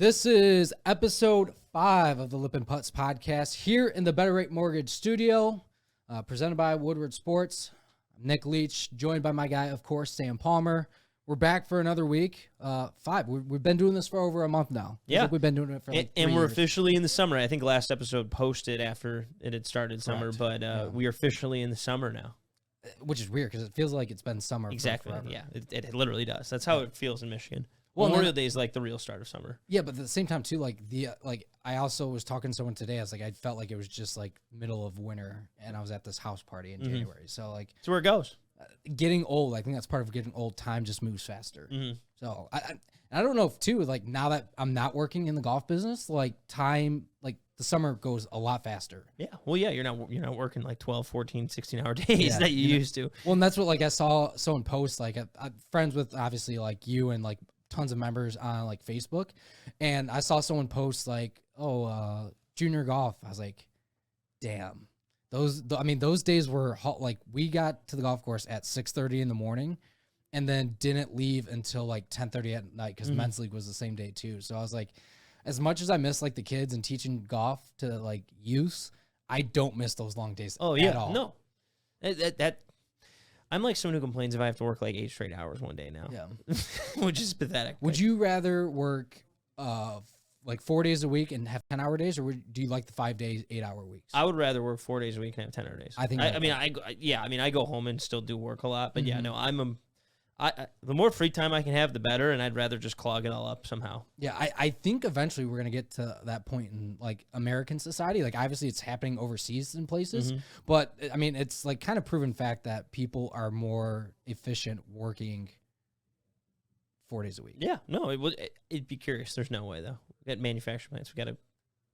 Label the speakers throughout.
Speaker 1: This is episode 5 of the Lippin Putts Podcast here in the Better Rate Mortgage studio, presented by Woodward Sports. I'm Nick Leach, joined by my guy, of course, Sam Palmer. We're back for another week. 5. We've been doing this for over a month now.
Speaker 2: Yeah.
Speaker 1: Like we've been doing it for like 3
Speaker 2: and we're
Speaker 1: years.
Speaker 2: officially in the summer. I think last episode posted after it had started summer,
Speaker 1: Correct.
Speaker 2: but we are officially in the summer now.
Speaker 1: Which is weird because it feels like it's been summer
Speaker 2: Exactly.
Speaker 1: forever.
Speaker 2: Yeah, it literally does. That's how it feels in Michigan.
Speaker 1: Well,
Speaker 2: Memorial Day is like the real start of summer.
Speaker 1: Yeah, but at the same time too, like I also was talking to someone today. I was like, I felt like it was just like middle of winter, and I was at this house party in January. So like,
Speaker 2: That's where it goes.
Speaker 1: getting old, I think that's part of getting old. Time just moves faster.
Speaker 2: Mm-hmm.
Speaker 1: So I don't know if too, like now that I'm not working in the golf business, like time, like the summer goes a lot faster.
Speaker 2: Yeah. Well, yeah, you're not working like 12, 14, 16-hour days that you used to.
Speaker 1: Well, and that's what like I saw someone post, like I'm friends with obviously like you and like tons of members on like Facebook, and I saw someone post like, junior golf. I was like, damn, those days were like we got to the golf course at 6:30 in the morning and then didn't leave until like 10:30 at night because men's league was the same day too. So I was like, as much as I miss like the kids and teaching golf to like youths, I don't miss those long days at all.
Speaker 2: No. That I'm like someone who complains if I have to work like 8 straight hours one day now.
Speaker 1: Yeah.
Speaker 2: Which is pathetic.
Speaker 1: Would you rather work like 4 days a week and have 10-hour days, or do you like the 5 days, 8-hour weeks?
Speaker 2: I would rather work 4 days a week and have 10-hour days.
Speaker 1: I think.
Speaker 2: I go home and still do work a lot, but yeah, no, the more free time I can have, the better, and I'd rather just clog it all up somehow.
Speaker 1: Yeah, I think eventually we're gonna get to that point in like American society. Like obviously it's happening overseas in places, but I mean it's like kind of proven fact that people are more efficient working 4 days a week.
Speaker 2: Yeah, no, it'd be curious. There's no way though. We got manufacturing plants. We got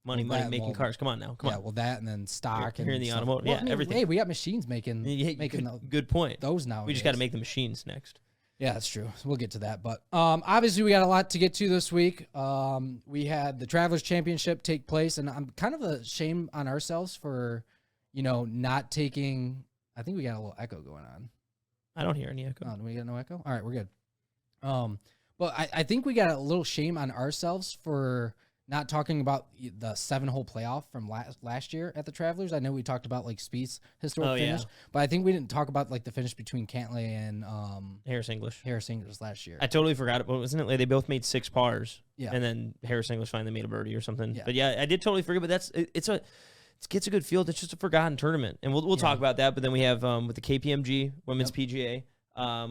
Speaker 2: money making cars. Come on now. Come on.
Speaker 1: Well, that and then stock
Speaker 2: Here in the
Speaker 1: stuff.
Speaker 2: automotive.
Speaker 1: Well,
Speaker 2: Everything.
Speaker 1: Hey, we got machines making
Speaker 2: good point.
Speaker 1: those now.
Speaker 2: We just got to make the machines next.
Speaker 1: Yeah, that's true. We'll get to that. But obviously, we got a lot to get to this week. We had the Travelers Championship take place, and I'm kind of ashamed on ourselves for, not taking. I think we got a little echo going on.
Speaker 2: I don't hear any echo.
Speaker 1: Oh, do we got no echo? All right, we're good. But I think we got a little shame on ourselves for not talking about the 7-hole playoff from last year at the Travelers. I know we talked about like Spieth's historic finish, but I think we didn't talk about like the finish between Cantlay and
Speaker 2: Harris English
Speaker 1: last year.
Speaker 2: I totally forgot it, but wasn't it like they both made 6 pars?
Speaker 1: Yeah.
Speaker 2: And then Harris English finally made a birdie or something.
Speaker 1: Yeah.
Speaker 2: But yeah, I did totally forget. But it gets a good field. It's just a forgotten tournament, and we'll talk about that. But then we have with the Kpmg Women's PGA.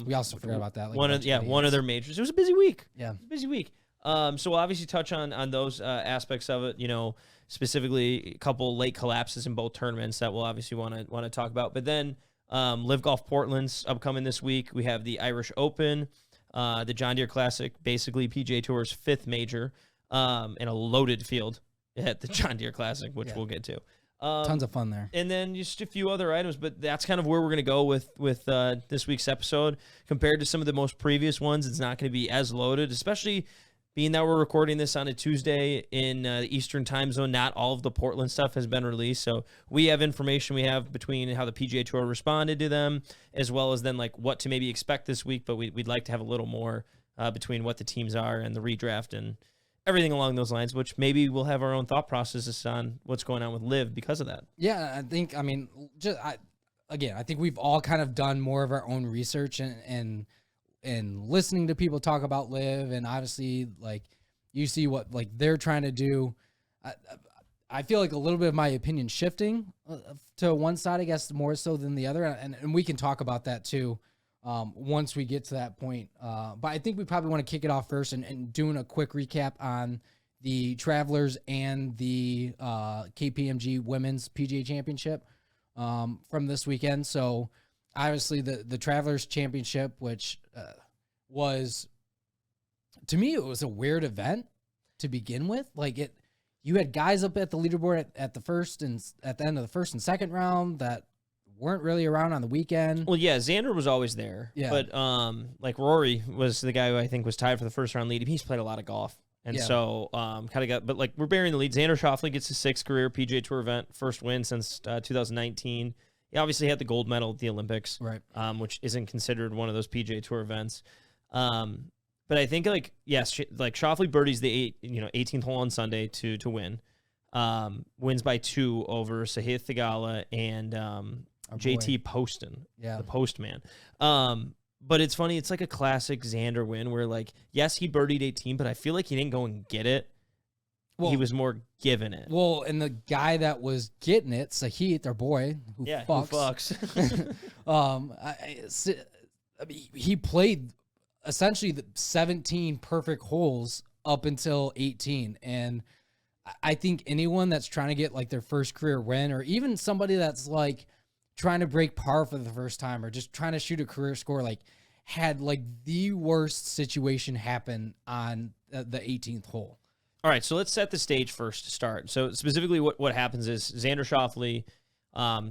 Speaker 1: We also forgot about that. Like
Speaker 2: one of their majors. It was a busy week.
Speaker 1: Yeah,
Speaker 2: it was a busy week. So we'll obviously touch on those aspects of it. Specifically a couple late collapses in both tournaments that we'll obviously want to talk about. But then LIV Golf Portland's upcoming this week. We have the Irish Open, the John Deere Classic, basically Pga Tour's 5th major, and a loaded field at the John Deere Classic, which we'll get to.
Speaker 1: Tons of fun there.
Speaker 2: And then just a few other items, but that's kind of where we're going to go with this week's episode. Compared to some of the most previous ones, it's not going to be as loaded, especially being that we're recording this on a Tuesday in the Eastern time zone. Not all of the Portland stuff has been released, so we have information we have between how the PGA Tour responded to them, as well as then like what to maybe expect this week, but we'd like to have a little more between what the teams are and the redraft and everything along those lines, which maybe we'll have our own thought processes on what's going on with LIV because of that.
Speaker 1: Yeah, I think, I think we've all kind of done more of our own research and listening to people talk about LIV, and obviously, like, you see what, like, they're trying to do. I feel like a little bit of my opinion shifting to one side, I guess, more so than the other, and we can talk about that, too. Once we get to that point. But I think we probably want to kick it off first and doing a quick recap on the Travelers and the Kpmg Women's PGA Championship from this weekend. So obviously the Travelers Championship, which was, to me, it was a weird event to begin with. Like you had guys up at the leaderboard at the first and at the end of the first and second round that weren't really around on the weekend.
Speaker 2: Well, yeah, Xander was always there. Yeah. But like Rory was the guy who I think was tied for the first round lead. He's played a lot of golf. And so kind of got, but like we're bearing the lead. Xander Schauffle gets his 6th career PGA Tour event, first win since 2019. He obviously had the gold medal at the Olympics,
Speaker 1: right?
Speaker 2: Which isn't considered one of those PGA Tour events. But I think yes, like Schauffle birdies the 18th hole on Sunday to win. Wins by 2 over Sahith Theegala and JT Poston, the Postman. But it's funny, it's like a classic Xander win where yes, he birdied 18, but I feel like he didn't go and get it. Well, he was more giving it.
Speaker 1: Well, and the guy that was getting it, Sahith, our boy, who fucks. He played essentially the 17 perfect holes up until 18. And I think anyone that's trying to get their first career win, or even somebody that's trying to break par for the first time, or just trying to shoot a career score, had the worst situation happen on the 18th hole.
Speaker 2: All right, so let's set the stage first to start. So specifically what happens is Xander Schauffle,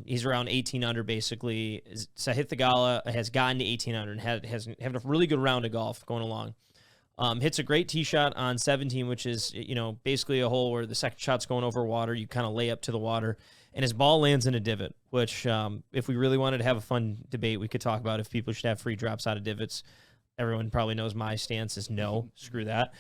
Speaker 2: he's around 18 under basically. Sahith Theegala has gotten to 18 under and has having a really good round of golf going along. Hits a great tee shot on 17, which is, basically a hole where the second shot's going over water. You kind of lay up to the water, and his ball lands in a divot, which if we really wanted to have a fun debate, we could talk about if people should have free drops out of divots. Everyone probably knows my stance is no, screw that.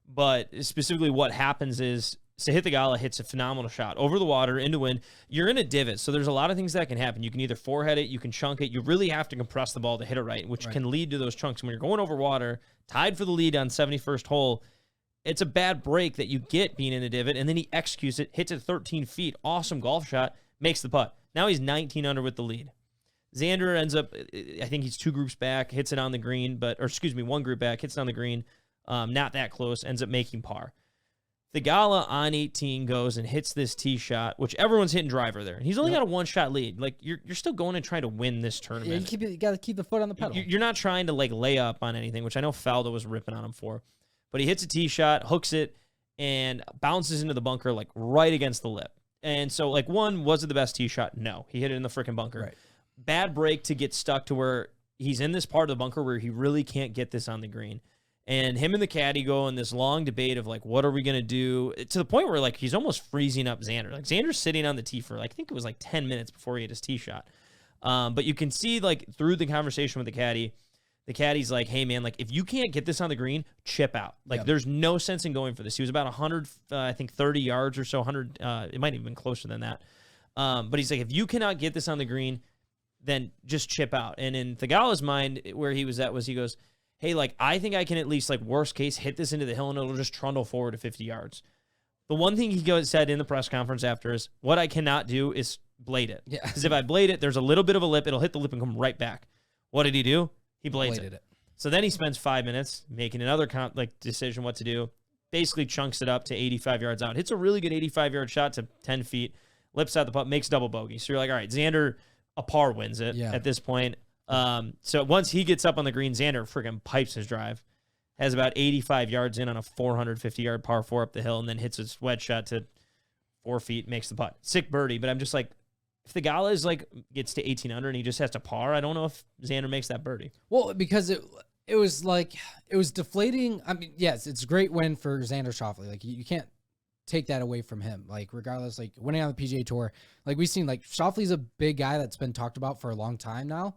Speaker 2: But specifically what happens is Sahith Theegala hits a phenomenal shot over the water into wind. You're in a divot, so there's a lot of things that can happen. You can either forehead it, you can chunk it. You really have to compress the ball to hit it right, which can lead to those chunks. When you're going over water, tied for the lead on 71st hole, it's a bad break that you get being in a divot, and then he executes it, hits it 13 feet. Awesome golf shot, makes the putt. Now he's 19 under with the lead. Xander ends up, I think he's 2 groups back, hits it on the green, 1 group back, hits it on the green. Not that close, ends up making par. Theegala on 18 goes and hits this tee shot, which everyone's hitting driver there. He's only got a 1-shot lead. You're still going and trying to win this tournament.
Speaker 1: Yeah, you got to keep the foot on the pedal.
Speaker 2: You're not trying to lay up on anything, which I know Faldo was ripping on him for. But he hits a tee shot, hooks it, and bounces into the bunker right against the lip. And so one, was it the best tee shot? No, he hit it in the freaking bunker.
Speaker 1: Right.
Speaker 2: Bad break to get stuck to where he's in this part of the bunker where he really can't get this on the green. And him and the caddy go in this long debate of what are we going to do, to the point where he's almost freezing up Xander. Xander's sitting on the tee for I think it was 10 minutes before he hit his tee shot. But you can see through the conversation with the caddy's like, hey man, if you can't get this on the green, chip out. There's no sense in going for this. He was about 100, I think 30 yards or so, 100, it might have been closer than that. But he's like, if you cannot get this on the green, then just chip out. And in Theegala's mind, where he was at was he goes, hey, I think I can at least, worst case, hit this into the hill and it'll just trundle forward to 50 yards. The one thing he said in the press conference after is, what I cannot do is blade it.
Speaker 1: Yeah.
Speaker 2: Because if I blade it, there's a little bit of a lip. It'll hit the lip and come right back. What did he do? He bladed it. So then he spends 5 minutes making another decision what to do. Basically chunks it up to 85 yards out. Hits a really good 85-yard shot to 10 feet. Lips out the putt, makes double bogey. So you're like, all right, Xander, a par wins it at this point. So once he gets up on the green, Xander freaking pipes his drive, has about 85 yards in on a 450-yard par 4 up the hill, and then hits his wedge shot to 4 feet, makes the putt. Sick birdie, but I'm just if Theegala is gets to 18 under and he just has to par, I don't know if Xander makes that birdie.
Speaker 1: Well, because it was it was deflating. I mean, yes, it's a great win for Xander Schauffle. You can't take that away from him. Regardless, winning on the PGA Tour, we've seen, Schauffle's a big guy that's been talked about for a long time now.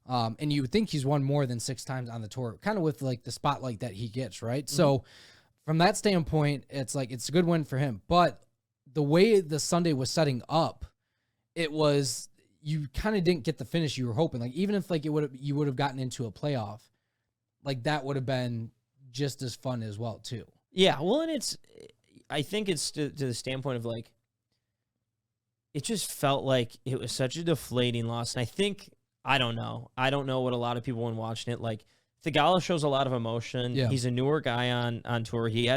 Speaker 1: And you would think he's won more than 6 times on the tour, kind of with the spotlight that he gets, right? Mm-hmm. So from that standpoint, it's it's a good win for him. But the way the Sunday was setting up, it was, you kind of didn't get the finish you were hoping. Even if you would have gotten into a playoff, that would have been just as fun as well too.
Speaker 2: Yeah, well, and I think it's to the standpoint of it just felt like it was such a deflating loss, and I don't know what a lot of people when watching it Theegala shows a lot of emotion. Yeah. He's a newer guy on tour. He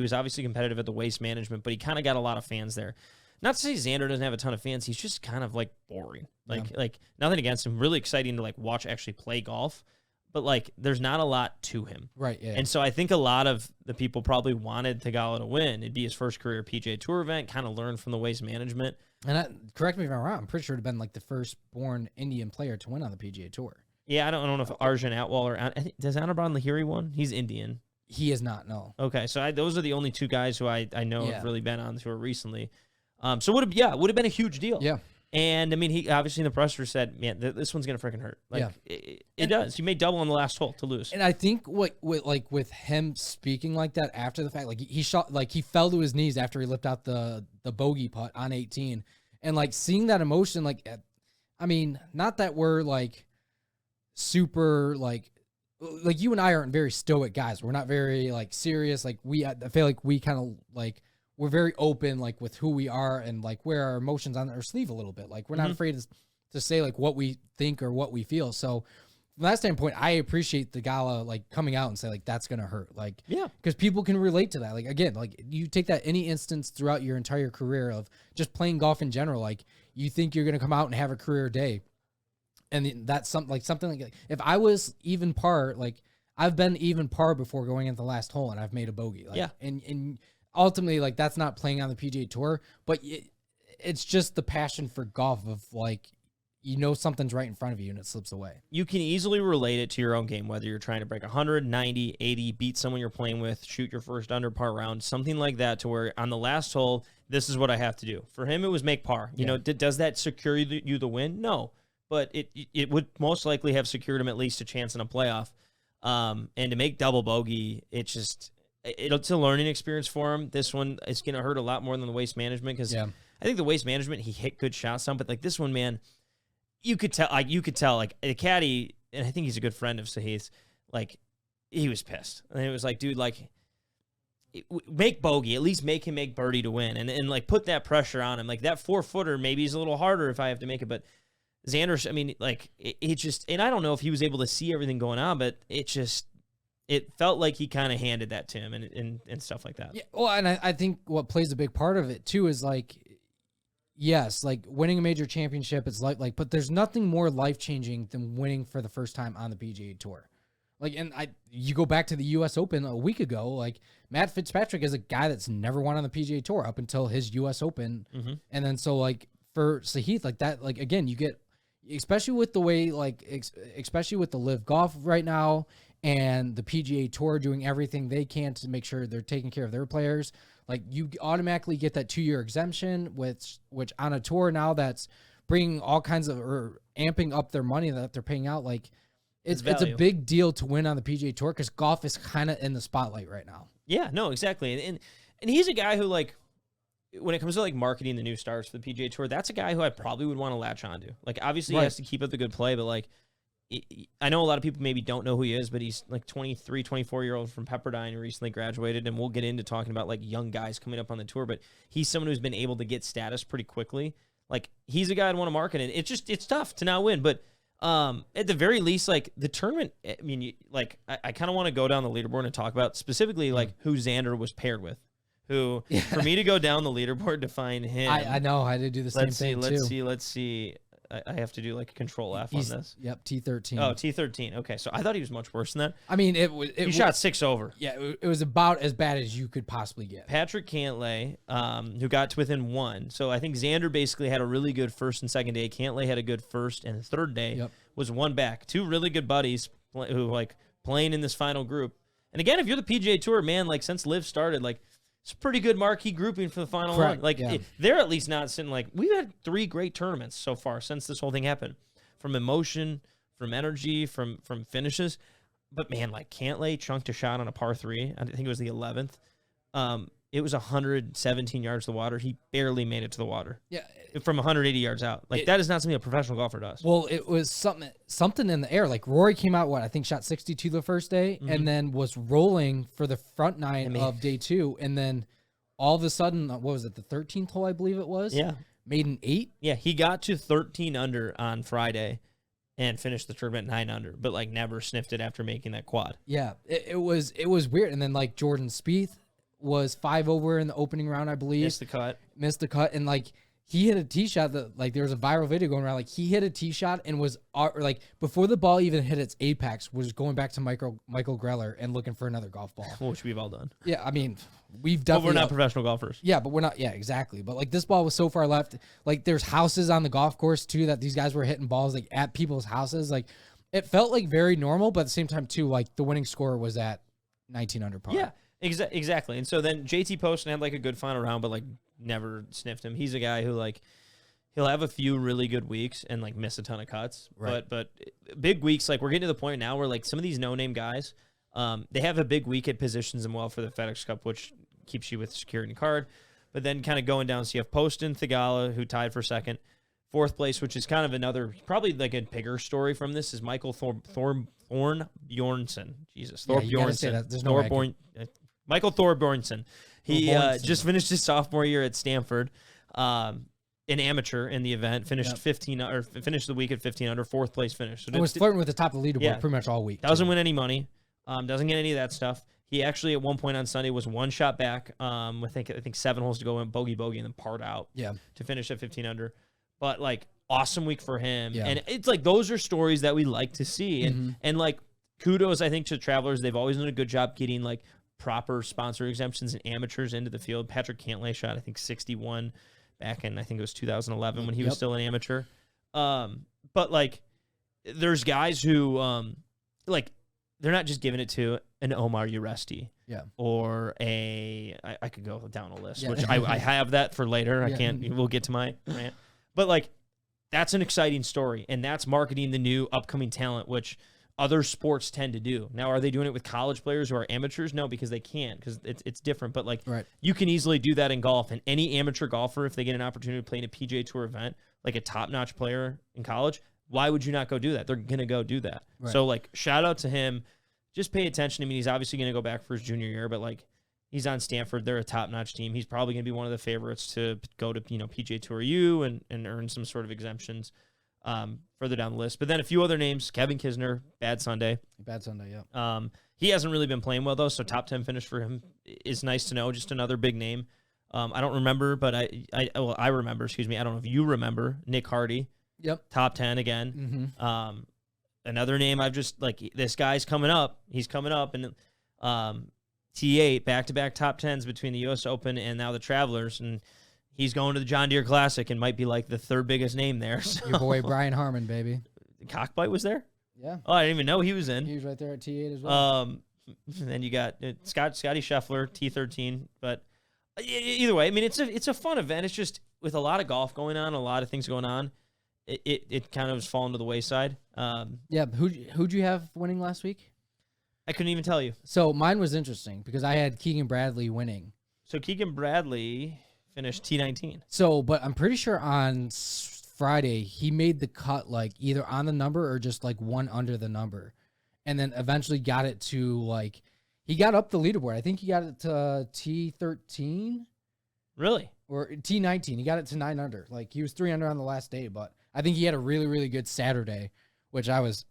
Speaker 2: was obviously competitive at the Waste Management, but he kind of got a lot of fans there. Not to say Xander doesn't have a ton of fans. He's just kind of boring. Nothing against him. Really exciting to watch actually play golf, but there's not a lot to him.
Speaker 1: Right. Yeah.
Speaker 2: And so I think a lot of the people probably wanted Theegala to win. It'd be his first career PGA Tour event. Kind of learn from the Waste Management.
Speaker 1: And correct me if I'm wrong. I'm pretty sure it'd have been the first-born Indian player to win on the PGA Tour.
Speaker 2: Yeah, I don't know if Arjun Atwal or does Anirban Lahiri won? He's Indian.
Speaker 1: He is not. No.
Speaker 2: Okay, so those are the only 2 guys who I know have really been on the tour recently. So would have been a huge deal.
Speaker 1: Yeah.
Speaker 2: And I mean, he obviously in the presser said, "Man, this one's gonna freaking hurt." Like it does. You made double on the last hole to lose.
Speaker 1: And I think with him speaking like that after the fact, like he shot, like he fell to his knees after he lipped out the bogey putt on 18, and like seeing that emotion, like, I mean, not that we're like super like you and I aren't very stoic guys. We're not very like serious. Like I feel like we kind of like. We're very open, like with who we are and like wear our emotions on our sleeve a little bit. Like we're not afraid to say like what we think or what we feel. So from that standpoint, I appreciate the gala like coming out and say like that's gonna hurt. Like because people can relate to that. Like again, like you take that any instance throughout your entire career of just playing golf in general. Like you think you're gonna come out and have a career day, and that's something like if I was even par, like I've been even par before going into the last hole and I've made a bogey. Like, and ultimately, like, that's not playing on the PGA Tour, but it's just the passion for golf of, like, you know something's right in front of you and it slips away.
Speaker 2: You can easily relate it to your own game, whether you're trying to break 100, 90, 80, beat someone you're playing with, shoot your first under par round, something like that, to where on the last hole, this is what I have to do. For him, it was make par. You know, does that secure you the win? No, but it would most likely have secured him at least a chance in a playoff. And to make double bogey, it's a learning experience for him. This one is going to hurt a lot more than the waste management because I think the waste management, he hit good shots on, but like this one, man, you could tell like the caddy, and I think he's a good friend of Sahith's, like he was pissed. And it was like, dude, like make bogey, at least make him make birdie to win and like put that pressure on him. Like that 4-footer maybe is a little harder if I have to make it, but Xander, I mean, like it just, and I don't know if he was able to see everything going on, but it felt like he kind of handed that to him and stuff like that.
Speaker 1: Yeah, well, and I think what plays a big part of it too is like, yes, like winning a major championship, it's like, but there's nothing more life-changing than winning for the first time on the PGA Tour. Like, and you go back to the U.S. Open a week ago, like Matt Fitzpatrick is a guy that's never won on the PGA Tour up until his U.S. Open. And then so like for Sahith, like that, like again, you get, especially with the way, like, especially with the LIV Golf right now, and the PGA Tour doing everything they can to make sure they're taking care of their players, like you automatically get that 2-year exemption, which on a tour now that's bringing all kinds of, or amping up their money that they're paying out. Like it's a big deal to win on the PGA Tour because golf is kind of in the spotlight right now.
Speaker 2: Yeah, no, exactly. And he's a guy who, like, when it comes to like marketing the new stars for the PGA Tour, that's a guy who I probably would want to latch onto. Like obviously he has to keep up the good play, but like, I know a lot of people maybe don't know who he is, but he's like 23, 24-year-old from Pepperdine who recently graduated, and we'll get into talking about like young guys coming up on the tour, but he's someone who's been able to get status pretty quickly. Like he's a guy I'd want to market, and it's tough to not win, but at the very least, like the tournament, I mean, I kind of want to go down the leaderboard and talk about specifically like who Xander was paired with. For me to go down the leaderboard to find him.
Speaker 1: I know I did do the same thing too.
Speaker 2: Let's see. I have to do like a control F on this.
Speaker 1: Yep, T13.
Speaker 2: Oh, T13. Okay, so I thought he was much worse than that.
Speaker 1: I mean,
Speaker 2: he shot 6 over.
Speaker 1: Yeah, it was about as bad as you could possibly get.
Speaker 2: Patrick Cantlay, who got to within 1. So I think Xander basically had a really good first and second day. Cantlay had a good first and third day. Was 1 back. 2 really good buddies who like playing in this final group. And again, if you're the PGA Tour, man, like since LIV started, like it's a pretty good marquee grouping for the final one. Like they're at least not sitting like, we've had 3 great tournaments so far since this whole thing happened, from emotion, from energy, from finishes. But man, like Cantlay chunked a shot on a par 3. I think it was the 11th. It was 117 yards to the water. He barely made it to the water. Yeah, from 180 yards out. Like that is not something a professional golfer does.
Speaker 1: Well, it was something in the air. Like Rory came out, I think shot 62 the first day, and then was rolling for the front 9 of day 2, and then all of a sudden, what was it, the 13th hole, I believe it was?
Speaker 2: Yeah,
Speaker 1: made an 8.
Speaker 2: Yeah, he got to 13 under on Friday, and finished the tournament 9 under, but like never sniffed it after making that quad.
Speaker 1: Yeah, it was weird. And then like Jordan Spieth was 5 over in the opening round, I believe. Missed the cut, and like he hit a tee shot that like there was a viral video going around. Like he hit a tee shot and was like before the ball even hit its apex, was going back to Michael Greller and looking for another golf ball,
Speaker 2: which we've all done.
Speaker 1: Yeah, I mean we've definitely.
Speaker 2: But we're not professional golfers.
Speaker 1: Yeah, but we're not. Yeah, exactly. But like this ball was so far left. Like there's houses on the golf course too that these guys were hitting balls like at people's houses. Like it felt like very normal, but at the same time too, like the winning score was at 19 under par.
Speaker 2: Yeah. Exactly. And so then JT Poston had like a good final round, but like never sniffed him. He's a guy who like he'll have a few really good weeks and like miss a ton of cuts.
Speaker 1: Right.
Speaker 2: But big weeks, like we're getting to the point now where like some of these no-name guys, they have a big week. It positions them well for the FedEx Cup, which keeps you with security card. But then kind of going down, so you have Poston, Thigala, who tied for second. Fourth place, which is kind of another, probably like a bigger story from this, is Michael Thorbjornsen. Jesus, Thorbjornsen.
Speaker 1: There's no way
Speaker 2: Michael Thorbjornsen. He just finished his sophomore year at Stanford, an amateur in the event. Finished 15 or finished the week at 15 under, fourth place finish. So
Speaker 1: I was flirting with the top of the leaderboard pretty much all week.
Speaker 2: Doesn't win any money. Doesn't get any of that stuff. He actually at one point on Sunday was one shot back. I think 7 holes to go, went bogey and then parred out. To finish at 15 under. But like awesome week for him. Yeah. And it's like those are stories that we like to see. And like kudos, I think, to Travelers. They've always done a good job getting like proper sponsor exemptions and amateurs into the field. Patrick Cantlay shot, I think, 61 back in, I think it was 2011 when he was still an amateur. But like there's guys who like they're not just giving it to an Omar Yoresti. Or I could go down a list, which I have that for later. I can't, we'll get to my rant. But like, that's an exciting story, and that's marketing the new upcoming talent, which other sports tend to do. Now, are they doing it with college players who are amateurs? No, because they can't, because it's different. But like, you can easily do that in golf, and any amateur golfer, if they get an opportunity to play in a PGA Tour event, like a top-notch player in college, why would you not go do that? They're gonna go do that. So like, shout out to him. Just pay attention. I mean, he's obviously gonna go back for his junior year, but like, he's on Stanford. They're a top-notch team. He's probably going to be one of the favorites to go to, PGA Tour U and earn some sort of exemptions further down the list. But then a few other names. Kevin Kisner, bad Sunday. He hasn't really been playing well, though, so top 10 finish for him is nice to know. Just another big name. I don't remember, but I remember, excuse me. I don't know if you remember Nick Hardy. Top 10 again. Another name I've just, like, this guy's coming up. He's coming up, and T8, back-to-back top 10s between the U.S. Open and now the Travelers, and he's going to the John Deere Classic and might be like the third biggest name there. So.
Speaker 1: Your boy Brian Harmon, baby.
Speaker 2: Cockbite was there?
Speaker 1: Yeah.
Speaker 2: Oh, I didn't even know he was in.
Speaker 1: He was right there at T8 as well.
Speaker 2: And then you got Scotty Scheffler, T13. But either way, I mean, it's a fun event. It's just with a lot of golf going on, a lot of things going on, it kind of has fallen to the wayside.
Speaker 1: Who'd you have winning last week?
Speaker 2: I couldn't even tell you.
Speaker 1: So mine was interesting because I had Keegan Bradley winning.
Speaker 2: So Keegan Bradley finished T19.
Speaker 1: So, but I'm pretty sure on Friday he made the cut like either on the number or just like one under the number. And then eventually got it to like, he got up the leaderboard. I think he got it to T13.
Speaker 2: Really?
Speaker 1: Or T19. He got it to 9 under. Like he was 3 under on the last day, but I think he had a really, really good Saturday, which I was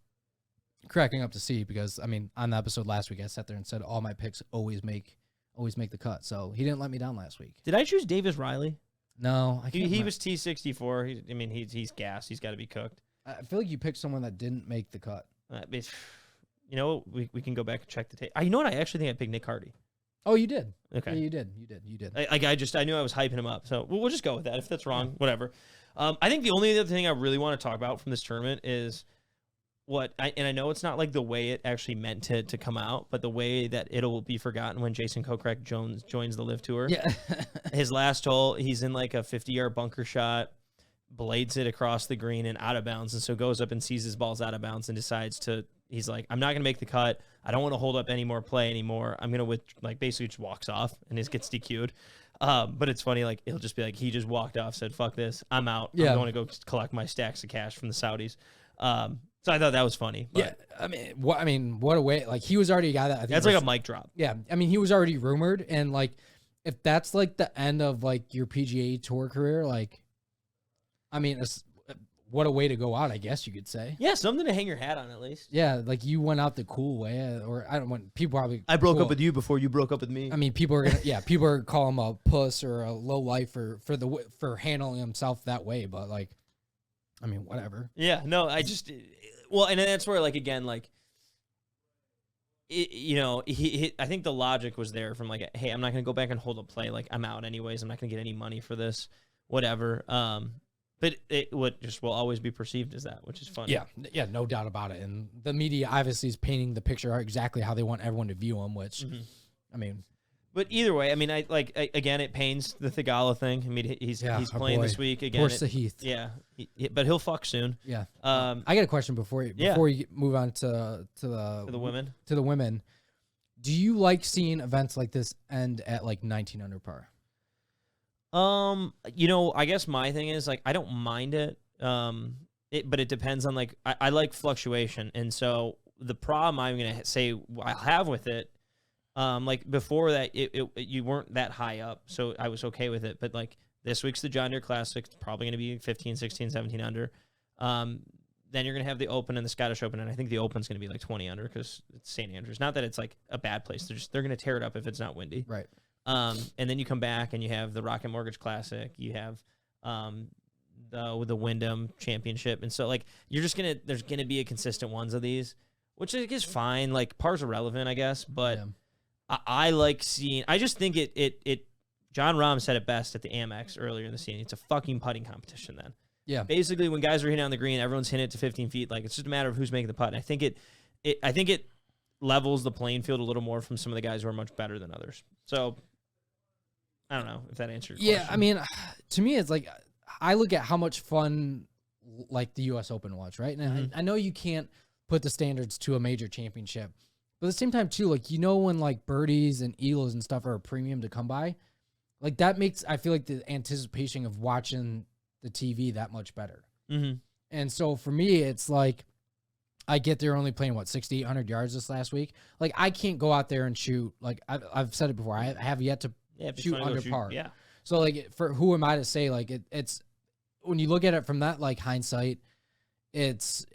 Speaker 1: cracking up to see because, I mean, on the episode last week, I sat there and said all my picks always make the cut. So he didn't let me down last week.
Speaker 2: Did I choose Davis Riley?
Speaker 1: No, I can't.
Speaker 2: He was T64. He's gassed. He's got to be cooked.
Speaker 1: I feel like you picked someone that didn't make the cut.
Speaker 2: We can go back and check the tape. You know what? I actually think I picked Nick Hardy.
Speaker 1: Oh, you did.
Speaker 2: Okay,
Speaker 1: yeah, you did.
Speaker 2: I knew I was hyping him up. So we'll just go with that. If that's wrong, whatever. I think the only other thing I really want to talk about from this tournament is. I know it's not like the way it actually meant to come out, but the way that it'll be forgotten when Jason Kokrak joins the LIV Tour. Yeah. His last hole, he's in like a 50-yard bunker shot, blades it across the green and out of bounds, and so goes up and sees his balls out of bounds and decides he's like, I'm not going to make the cut. I don't want to hold up any more play anymore. I'm going to basically just walks off and it gets DQ'd. But it's funny, like, he'll just be like, he just walked off, said, fuck this, I'm out. Yeah. I'm going to go collect my stacks of cash from the Saudis. So I thought that was funny. But.
Speaker 1: Yeah, I mean, what a way! Like he was already a guy that I think
Speaker 2: that's like a mic drop.
Speaker 1: Yeah, I mean, he was already rumored, and like, if that's like the end of like your PGA Tour career, like, I mean, what a way to go out, I guess you could say.
Speaker 2: Yeah, something to hang your hat on at least.
Speaker 1: Yeah, like you went out the cool way, or I don't want people probably.
Speaker 2: I broke up with you before you broke up with me.
Speaker 1: I mean, people are calling him a puss or a low life for handling himself that way, but like, I mean, whatever.
Speaker 2: Yeah, no, and that's where, like, again, like, I think the logic was there from, like, hey, I'm not going to go back and hold a play. Like, I'm out anyways. I'm not going to get any money for this, whatever. But it will always be perceived as that, which is funny.
Speaker 1: Yeah, no doubt about it. And the media obviously is painting the picture exactly how they want everyone to view him, which, I mean.
Speaker 2: But either way, I mean, again, it pains the Thigala thing. I mean, he's playing this week again.
Speaker 1: Poor Sahith.
Speaker 2: Yeah, but he'll fuck soon.
Speaker 1: Yeah. I got a question before you move on to the
Speaker 2: women.
Speaker 1: To the women. Do you like seeing events like this end at like 19 under par?
Speaker 2: I guess my thing is like I don't mind it. But it depends on like I like fluctuation, and so the problem I'm gonna say I have with it. Like before that, you weren't that high up, so I was okay with it. But like this week's the John Deere Classic, it's probably going to be 15, 16, 17 under. Then you're going to have the Open and the Scottish Open, and I think the Open's going to be like 20 under because it's St. Andrews. Not that it's like a bad place. They're going to tear it up if it's not windy.
Speaker 1: Right.
Speaker 2: And then you come back and you have the Rocket Mortgage Classic. You have the Wyndham Championship, and so like there's going to be a consistent ones of these, which I guess fine. Like par's irrelevant, I guess, but. Yeah. I like seeing. I just think it. John Rahm said it best at the Amex earlier in the season. It's a fucking putting competition. Then,
Speaker 1: yeah.
Speaker 2: Basically, when guys are hitting on the green, everyone's hitting it to 15 feet. Like it's just a matter of who's making the putt. And I think it levels the playing field a little more from some of the guys who are much better than others. So, I don't know if that answers your question.
Speaker 1: I mean, to me, it's like I look at how much fun like the U.S. Open was, right? And I know you can't put the standards to a major championship. But at the same time, too, like, when, like, birdies and elos and stuff are a premium to come by, like, that makes, I feel like, the anticipation of watching the TV that much better.
Speaker 2: Mm-hmm.
Speaker 1: And so, for me, it's like, I get they're only playing, 6,800 yards this last week. Like, I can't go out there and shoot, like, I've said it before, I have yet to shoot under par.
Speaker 2: Yeah.
Speaker 1: So, like, for who am I to say, like, it's, when you look at it from that, like, hindsight, it's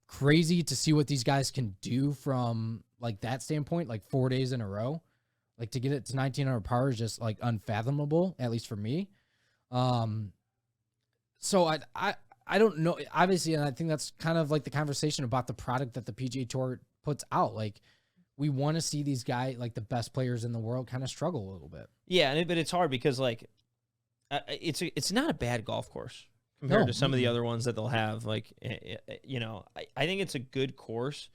Speaker 1: crazy to see what these guys can do from, like that standpoint, like 4 days in a row, like to get it to 1900 par is just like unfathomable, at least for me. So I don't know, obviously, and I think that's kind of like the conversation about the product that the PGA Tour puts out. Like we want to see these guys, like the best players in the world, kind of struggle a little bit.
Speaker 2: Yeah, but it's hard because like it's not a bad golf course compared to some of the other ones that they'll have. Like I think it's a good course.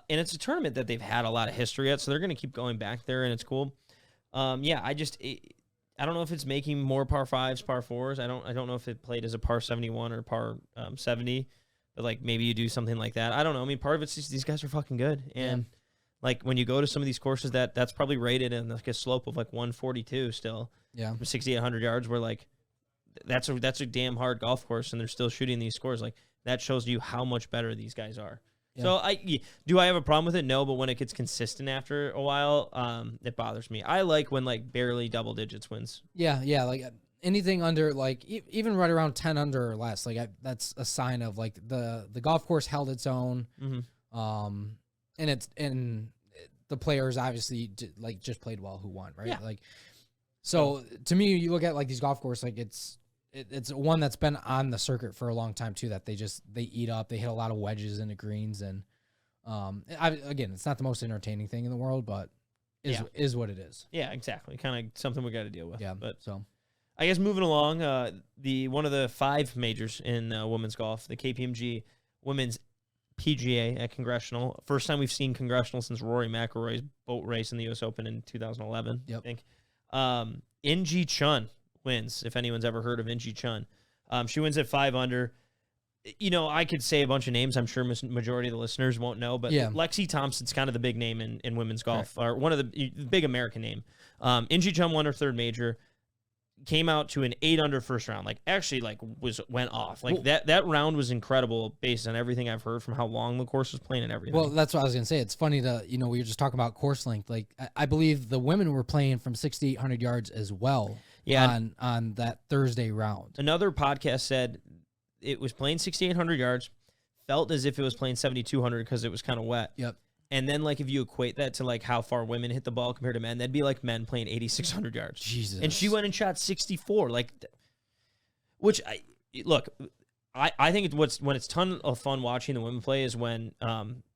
Speaker 2: And it's a tournament that they've had a lot of history at, so they're going to keep going back there, and it's cool. I don't know if it's making more par 5s, par 4s. I don't know if it played as a par 71 or par 70, but like maybe you do something like that. I don't know. I mean, part of it's just these guys are fucking good, and like when you go to some of these courses that's probably rated in like a slope of like 142 still. Yeah, 6,800 yards. Where like that's a damn hard golf course, and they're still shooting these scores. Like that shows you how much better these guys are. Yeah. So do I have a problem with it? No, but when it gets consistent after a while, it bothers me. I like when like barely double digits wins. Yeah,
Speaker 1: like anything under like even right around 10 under or less, like that's a sign of like the golf course held its own. Mm-hmm. And the players obviously like just played well who won, right? Yeah. Like so to me, you look at like these golf courses, like it's one that's been on the circuit for a long time too, that they eat up. They hit a lot of wedges into greens, and again, it's not the most entertaining thing in the world, but is what it is.
Speaker 2: Yeah, exactly. Kind of something we got to deal with.
Speaker 1: Yeah,
Speaker 2: but
Speaker 1: so
Speaker 2: I guess moving along, one of the 5 majors in women's golf, the Kpmg Women's PGA at Congressional. First time we've seen Congressional since Rory McIlroy's boat race in the U.S. Open in 2011. Yep. I think. In-Gee Chun wins, if anyone's ever heard of In-Gee Chun. She wins at 5 under. I could say a bunch of names. I'm sure majority of the listeners won't know, but Lexi Thompson's kind of the big name in women's golf, or one of the big American name. In-Gee Chun won her 3rd major, came out to an 8 under first round. Like actually, like went off. Like that round was incredible based on everything I've heard from how long the course was playing and everything.
Speaker 1: Well, that's what I was gonna say. It's funny to we were just talking about course length. Like I believe the women were playing from 6,800 yards as well. Yeah, on that Thursday round.
Speaker 2: Another podcast said it was playing 6,800 yards, felt as if it was playing 7,200 because it was kind of wet.
Speaker 1: Yep.
Speaker 2: And then, like, if you equate that to, like, how far women hit the ball compared to men, that'd be like men playing 8,600 yards.
Speaker 1: Jesus.
Speaker 2: And she went and shot 64. Like, which, I think when it's ton of fun watching the women play is when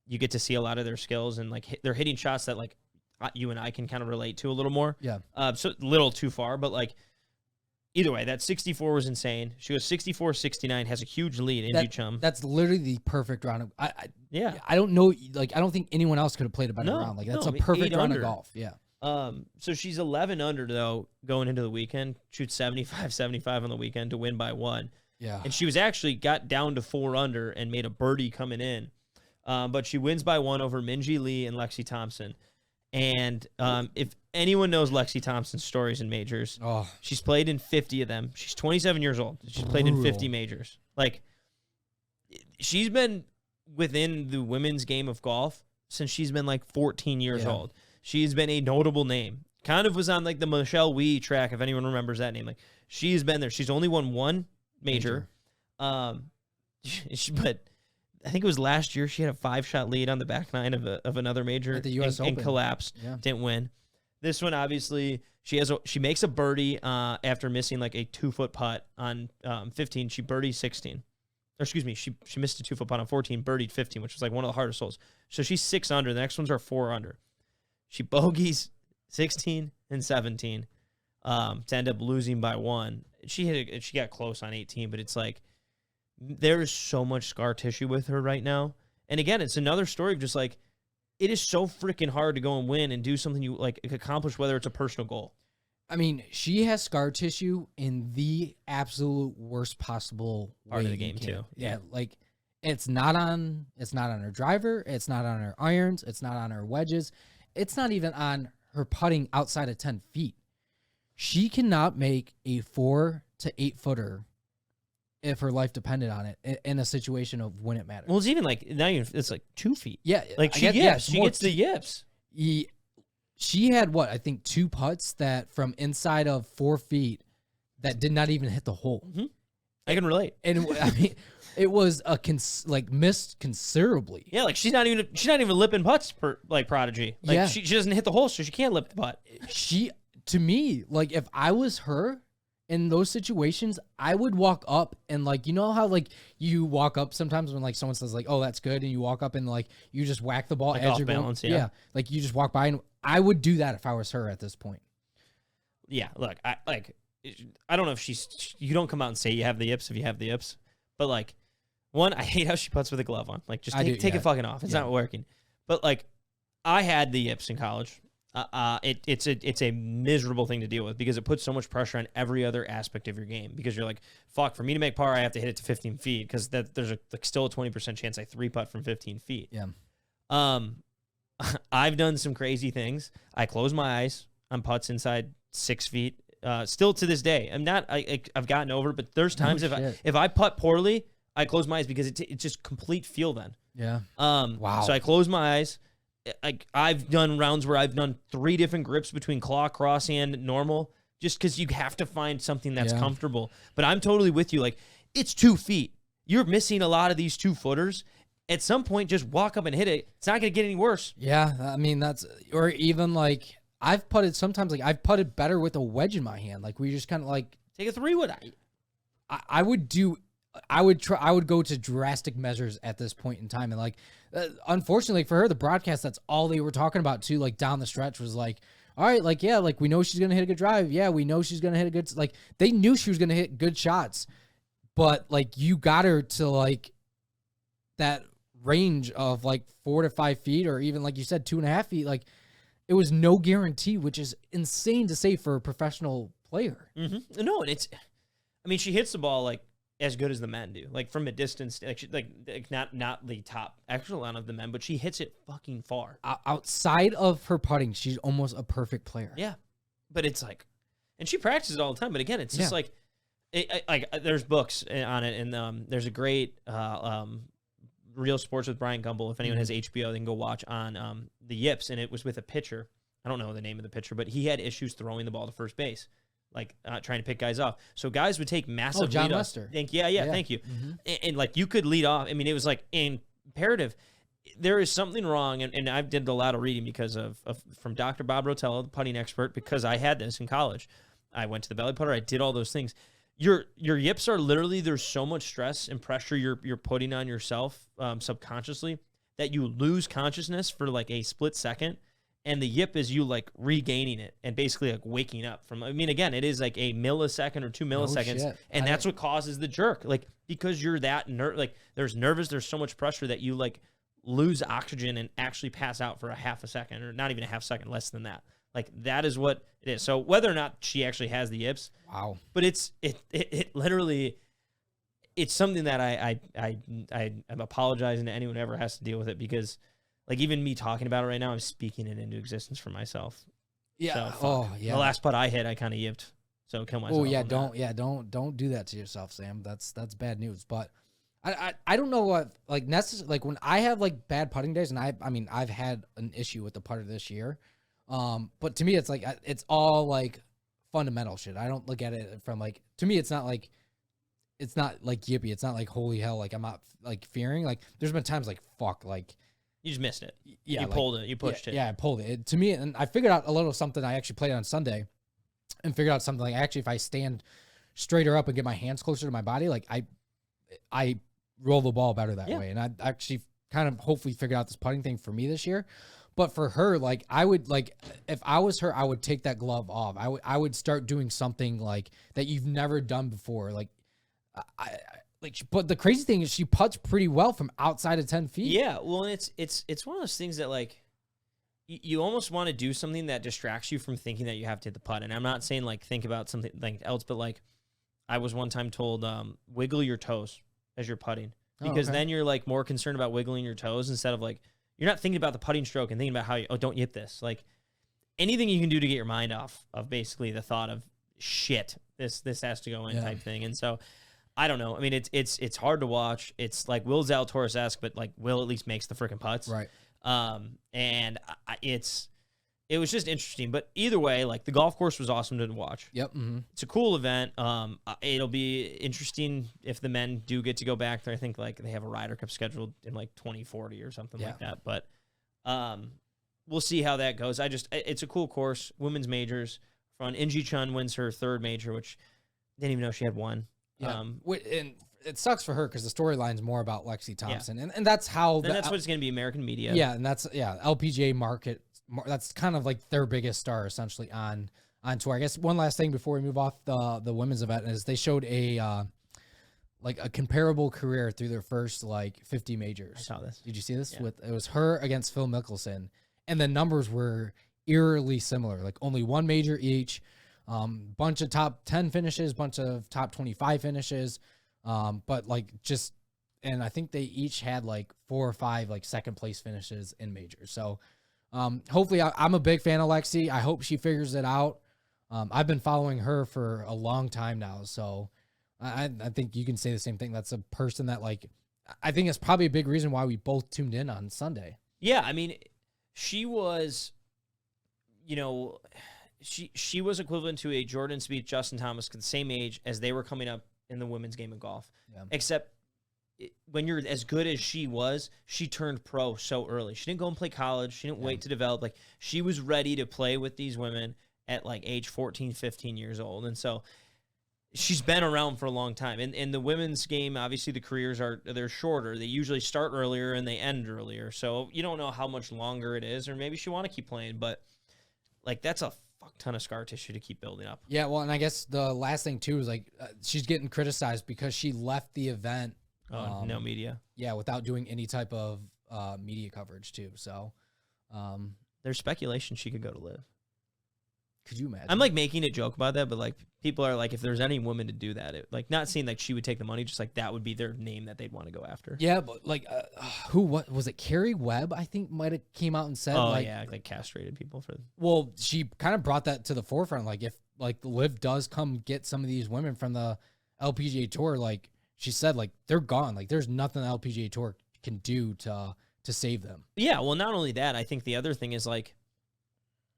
Speaker 2: you get to see a lot of their skills and, like, they're hitting shots that, like, you and I can kind of relate to a little more.
Speaker 1: Yeah.
Speaker 2: So a little too far, but, like, either way, that 64 was insane. She goes 64-69, has a huge lead. In-Gee Chun.
Speaker 1: That's literally the perfect round. I don't know. Like, I don't think anyone else could have played a better round. Like, that's a perfect round of golf. Yeah.
Speaker 2: So she's 11 under though going into the weekend. Shoots 75 on the weekend to win by 1.
Speaker 1: Yeah.
Speaker 2: And she was actually got down to 4 under and made a birdie coming in. But she wins by 1 over Minjee Lee and Lexi Thompson. And if anyone knows Lexi Thompson's stories in majors, she's played in 50 of them. She's 27 years old. She's played in 50 majors. Like, she's been within the women's game of golf since she's been like 14 years old. She's been a notable name. Kind of was on like the Michelle Wee track, if anyone remembers that name. Like, she's been there. She's only won 1 major. But I think it was last year she had a 5-shot lead on the back 9 of another major
Speaker 1: at the US Open
Speaker 2: and collapsed. Yeah. Didn't win. This one, obviously, she makes a birdie after missing like a 2-foot putt on 15. She birdied 16. Or excuse me, she missed a 2-foot putt on 14, birdied 15, which was like one of the hardest holes. So she's 6 under. The next ones are 4 under. She bogeys 16 and 17 to end up losing by 1. She got close on 18, but it's like there is so much scar tissue with her right now. And again, it's another story of just like, it is so freaking hard to go and win and do something you like accomplish, whether it's a personal goal.
Speaker 1: I mean, she has scar tissue in the absolute worst possible
Speaker 2: part of the game too.
Speaker 1: Yeah, like it's not on her driver, it's not on her irons, it's not on her wedges, it's not even on her putting outside of 10 feet. She cannot make a 4 to 8 footer if her life depended on it in a situation of when it matters.
Speaker 2: Well, it's even like it's like 2 feet.
Speaker 1: Yeah,
Speaker 2: like she gets the yips.
Speaker 1: She had what I think 2 putts that from inside of 4 feet that did not even hit the hole.
Speaker 2: Mm-hmm. I can relate,
Speaker 1: and I mean, it was missed considerably.
Speaker 2: Yeah, like she's not even Lippin Putts prodigy. Like she doesn't hit the hole, so she can't lip the putt.
Speaker 1: To me, like if I was her in those situations, I would walk up and like, you know how like you walk up sometimes when like someone says like, oh, that's good. And you walk up and like, you just whack the ball
Speaker 2: like
Speaker 1: as you're
Speaker 2: balance,
Speaker 1: going. Yeah. Like you just walk by, and I would do that if I was her at this point.
Speaker 2: Yeah. Look, I don't know if you don't come out and say you have the yips if you have the yips, but like I hate how she putts with a glove on. Like just take it fucking off. It's not working. But like I had the yips in college. It's a miserable thing to deal with because it puts so much pressure on every other aspect of your game because you're like, fuck, for me to make par, I have to hit it to 15 feet because there's still a 20% chance I 3-putt from 15 feet.
Speaker 1: Yeah.
Speaker 2: I've done some crazy things. I close my eyes on putts inside 6 feet. Still to this day, I've gotten over it, but there's times if I putt poorly, I close my eyes because it's just complete feel then.
Speaker 1: Yeah.
Speaker 2: Wow. So I close my eyes. I've done rounds where I've done 3 different grips between claw, crosshand, normal, just because you have to find something that's comfortable. But I'm totally with you. Like, it's 2 feet. You're missing a lot of these 2-footers. At some point, just walk up and hit it. It's not going to get any worse.
Speaker 1: Yeah, I mean, or even like, I've putted sometimes, like, I've putted better with a wedge in my hand. Like, we just kind of like.
Speaker 2: Take a 3-wood.
Speaker 1: I would go to drastic measures at this point in time. And like, unfortunately for her, the broadcast, that's all they were talking about too. Like down the stretch was like, all right, like, yeah, like we know she's going to hit a good drive. Yeah. We know she's going to hit a good, like they knew she was going to hit good shots, but like you got her to like that range of like 4 to 5 feet, or even like you said, 2.5 feet. Like it was no guarantee, which is insane to say for a professional player.
Speaker 2: Mm-hmm. No. And she hits the ball like as good as the men do, like from a distance, like not the top echelon of the men, but she hits it fucking far.
Speaker 1: Outside of her putting, she's almost a perfect player.
Speaker 2: Yeah, but it's like, and she practices all the time. But again, it's just like, there's books on it, and there's a great Real Sports with Brian Gumbel. If anyone has HBO, they can go watch on the yips, and it was with a pitcher. I don't know the name of the pitcher, but he had issues throwing the ball to first base. Like trying to pick guys off. So guys would take massive
Speaker 1: John
Speaker 2: lead off.
Speaker 1: Lester.
Speaker 2: Thank you. Mm-hmm. And like you could lead off. I mean, it was like imperative. There is something wrong, and I did a lot of reading because of from Dr. Bob Rotella, the putting expert, because I had this in college. I went to the belly putter. I did all those things. Your yips are literally, there's so much stress and pressure you're putting on yourself subconsciously that you lose consciousness for like a split second. And the yip is you like regaining it and basically like waking up from, I mean, again, it is like a millisecond or 2 milliseconds. And that's what causes the jerk. Like, because you're that there's so much pressure that you like lose oxygen and actually pass out for a half a second, or not even a half second, less than that. Like that is what it is. So whether or not she actually has the yips,
Speaker 1: wow.
Speaker 2: But it literally, it's something that I'm apologizing to anyone who ever has to deal with it, because like even me talking about it right now, I'm speaking it into existence for myself.
Speaker 1: Yeah.
Speaker 2: So, the last putt I hit, I kind of yipped. So kill myself.
Speaker 1: Oh yeah, don't do that to yourself, Sam. That's bad news. But I don't know what like necessarily like when I have like bad putting days, and I mean I've had an issue with the putter this year. But to me it's like it's all like fundamental shit. I don't look at it from like, to me it's not like yippee. It's not like holy hell, like I'm not like fearing. Like there's been times like fuck, like
Speaker 2: you just missed it.
Speaker 1: Yeah,
Speaker 2: you pulled it. You pushed it.
Speaker 1: Yeah, I pulled it. To me, and I figured out a little something. I actually played on Sunday, and figured out something like actually if I stand straighter up and get my hands closer to my body, like I roll the ball better that way. And I actually kind of hopefully figured out this putting thing for me this year. But for her, like I would like if I was her, I would take that glove off. I would start doing something like that you've never done before. Like but the crazy thing is she putts pretty well from outside of 10 feet.
Speaker 2: Yeah, well, and it's one of those things that like you almost want to do something that distracts you from thinking that you have to hit the putt. And I'm not saying like think about something like else, but like I was one time told wiggle your toes as you're putting, because then you're like more concerned about wiggling your toes instead of like you're not thinking about the putting stroke and thinking about how don't yip this. Like anything you can do to get your mind off of basically the thought of shit, this has to go in type thing. And so I don't know. I mean, it's hard to watch. It's like Will Zalatoris-esque, but like Will at least makes the freaking putts.
Speaker 1: Right.
Speaker 2: And it was just interesting. But either way, like the golf course was awesome to watch.
Speaker 1: Yep. Mm-hmm.
Speaker 2: It's a cool event. It'll be interesting if the men do get to go back there. I think like they have a Ryder Cup scheduled in like 2040 or something like that. But we'll see how that goes. It's a cool course. Women's majors. Fun. Inji Chun wins her third major, which didn't even know she had one.
Speaker 1: Yeah. And it sucks for her because the storyline's more about Lexi Thompson, and that's how.
Speaker 2: And that's what it's going to be, American media.
Speaker 1: Yeah, and that's LPGA market. That's kind of like their biggest star essentially on tour. I guess one last thing before we move off the women's event is they showed a comparable career through their first like 50 majors.
Speaker 2: I saw this.
Speaker 1: Did you see this? Yeah. It was her against Phil Mickelson, and the numbers were eerily similar. Like only one major each. Bunch of top 10 finishes, bunch of top 25 finishes. But like and I think they each had like 4 or 5 like second place finishes in majors. So, hopefully I'm a big fan of Lexi. I hope she figures it out. I've been following her for a long time now. So I think you can say the same thing. That's a person that like, I think it's probably a big reason why we both tuned in on Sunday.
Speaker 2: Yeah. I mean, she was, she was equivalent to a Jordan Spieth, Justin Thomas, the same age as they were coming up in the women's game of golf. Yeah. Except when you're as good as she was, she turned pro so early. She didn't go and play college. She didn't wait to develop. Like she was ready to play with these women at like age 14, 15 years old. And so she's been around for a long time. And in the women's game, obviously the careers they're shorter. They usually start earlier and they end earlier. So you don't know how much longer it is, or maybe she want to keep playing, but like that's a fuck ton of scar tissue to keep building up.
Speaker 1: Yeah, well, and I guess the last thing too is like she's getting criticized because she left the event.
Speaker 2: No media.
Speaker 1: Yeah, without doing any type of media coverage too. So
Speaker 2: there's speculation she could go to LIV.
Speaker 1: Could you imagine?
Speaker 2: I'm like making a joke about that, but like people are like, if there's any woman to do that, like not saying like she would take the money, just like that would be their name that they'd want to go after.
Speaker 1: Yeah, but like what was it? Carrie Webb, I think, might have came out and said,
Speaker 2: like castrated people for.
Speaker 1: Well, she kind of brought that to the forefront. Like if like LIV does come get some of these women from the LPGA Tour, like she said, like they're gone. Like there's nothing the LPGA Tour can do to save them.
Speaker 2: Yeah, well, not only that, I think the other thing is like.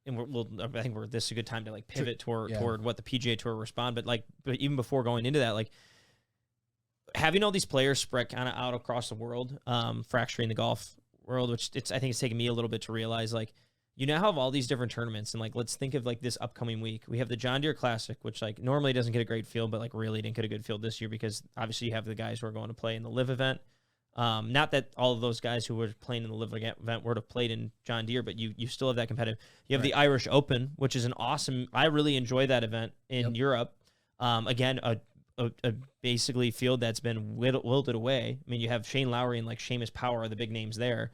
Speaker 2: And I think this is a good time to like pivot toward what the PGA Tour respond. But even before going into that, like having all these players spread kind of out across the world, fracturing the golf world, which I think it's taken me a little bit to realize, like, you now have all these different tournaments. And like, let's think of like this upcoming week. We have the John Deere Classic, which like normally doesn't get a great field, but like really didn't get a good field this year because obviously you have the guys who are going to play in the LIV event. Not that all of those guys who were playing in the LIV event would have played in John Deere, but you still have that competitive. You have the Irish Open, which is an awesome. I really enjoy that event in Europe. Again, a basically field that's been wilted away. I mean, you have Shane Lowry and like Seamus Power are the big names there,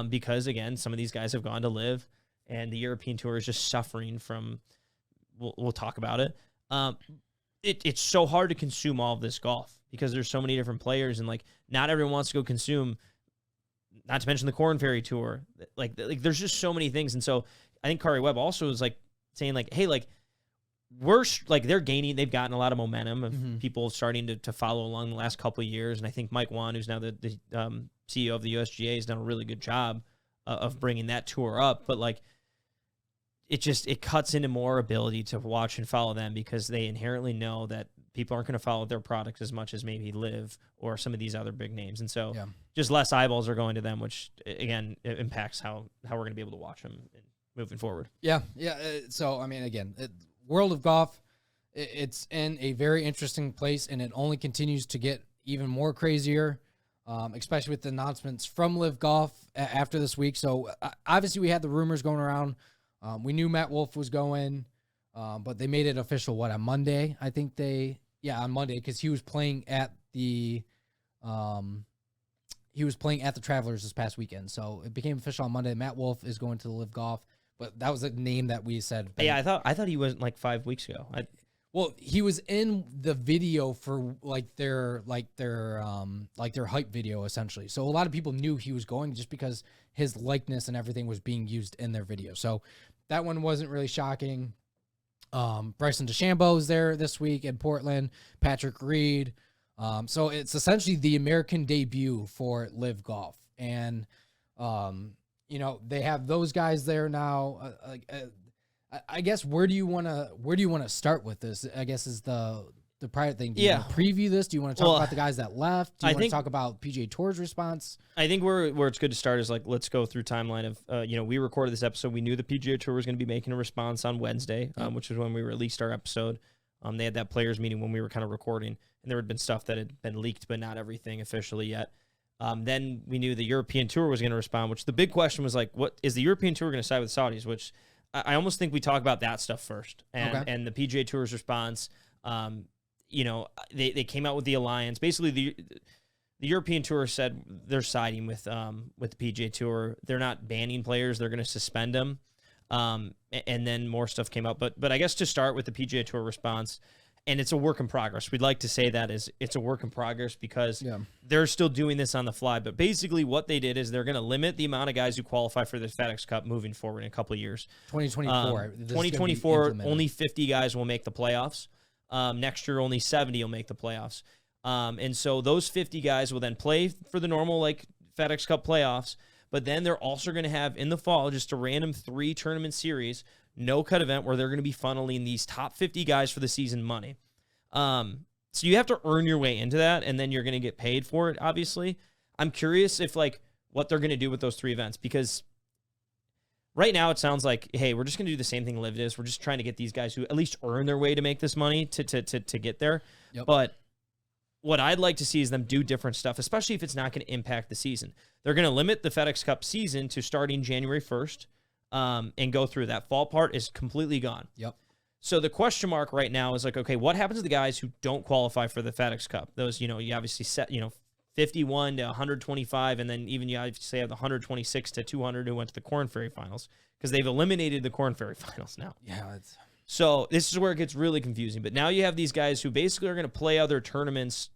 Speaker 2: because again, some of these guys have gone to LIV, and the European Tour is just suffering from. We'll talk about it. It's so hard to consume all of this golf because there's so many different players, and like not everyone wants to go consume. Not to mention the Corn Ferry Tour, like there's just so many things, and so I think Kari Webb also is like saying like, hey, like we're like they've gotten a lot of momentum of people starting to follow along the last couple of years, and I think Mike Wan, who's now the CEO of the USGA, has done a really good job of bringing that tour up, but like it cuts into more ability to watch and follow them because they inherently know that people aren't going to follow their product as much as maybe LIV or some of these other big names. And so just less eyeballs are going to them, which again, it impacts how we're going to be able to watch them moving forward.
Speaker 1: Yeah. So, I mean, again, World of Golf, it's in a very interesting place, and it only continues to get even more crazier, especially with the announcements from LIV Golf after this week. So obviously we had the rumors going around. We knew Matt Wolff was going, but they made it official, on Monday? I think on Monday, because he was playing at the Travelers this past weekend. So it became official on Monday. Matt Wolff is going to the LIV Golf, but that was a name that we said.
Speaker 2: Yeah, I thought he went like 5 weeks ago.
Speaker 1: Well, he was in the video for their hype video essentially. So a lot of people knew he was going just because his likeness and everything was being used in their video. So that one wasn't really shocking. Bryson DeChambeau is there this week in Portland. Patrick Reed. So it's essentially the American debut for LIV Golf, and they have those guys there now. I guess where do you want to start with this? I guess is the private thing. Do you want to preview this? Do you want to talk about the guys that left? Do you want to talk about PGA Tour's response?
Speaker 2: I think where it's good to start is let's go through timeline of we recorded this episode. We knew the PGA Tour was going to be making a response on Wednesday, which was when we released our episode. They had that players meeting when we were kind of recording, and there had been stuff that had been leaked, but not everything officially yet. Then we knew the European Tour was going to respond, which the big question was what is the European Tour going to side with Saudis? Which I almost think we talk about that stuff first, and the PGA Tour's response. They came out with the alliance. Basically, the European Tour said they're siding with the PGA Tour. They're not banning players; they're going to suspend them. And then more stuff came out. But I guess to start with the PGA Tour response, and it's a work in progress. We'd like to say that it's a work in progress because they're still doing this on the fly. But basically what they did is they're going to limit the amount of guys who qualify for the FedEx Cup moving forward in a couple of years.
Speaker 1: 2024.
Speaker 2: 2024, only 50 guys will make the playoffs. Next year, only 70 will make the playoffs. And so those 50 guys will then play for the normal FedEx Cup playoffs. But then they're also going to have in the fall just a random 3 tournament series, no cut event where they're going to be funneling these top 50 guys for the season money. So you have to earn your way into that, and then you're going to get paid for it, obviously. I'm curious if what they're going to do with those 3 events, because right now it sounds like, hey, we're just going to do the same thing LIV is. We're just trying to get these guys who at least earn their way to make this money to get there. Yep. But what I'd like to see is them do different stuff, especially if it's not going to impact the season. They're going to limit the FedEx Cup season to starting January 1st and go through. That fall part is completely gone.
Speaker 1: Yep.
Speaker 2: So the question mark right now is okay, what happens to the guys who don't qualify for the FedEx Cup? Those, you obviously set, 51 to 125, and then even you obviously have the 126 to 200 who went to the Corn Ferry Finals because they've eliminated the Corn Ferry Finals now.
Speaker 1: Yeah,
Speaker 2: so this is where it gets really confusing. But now you have these guys who basically are going to play other tournaments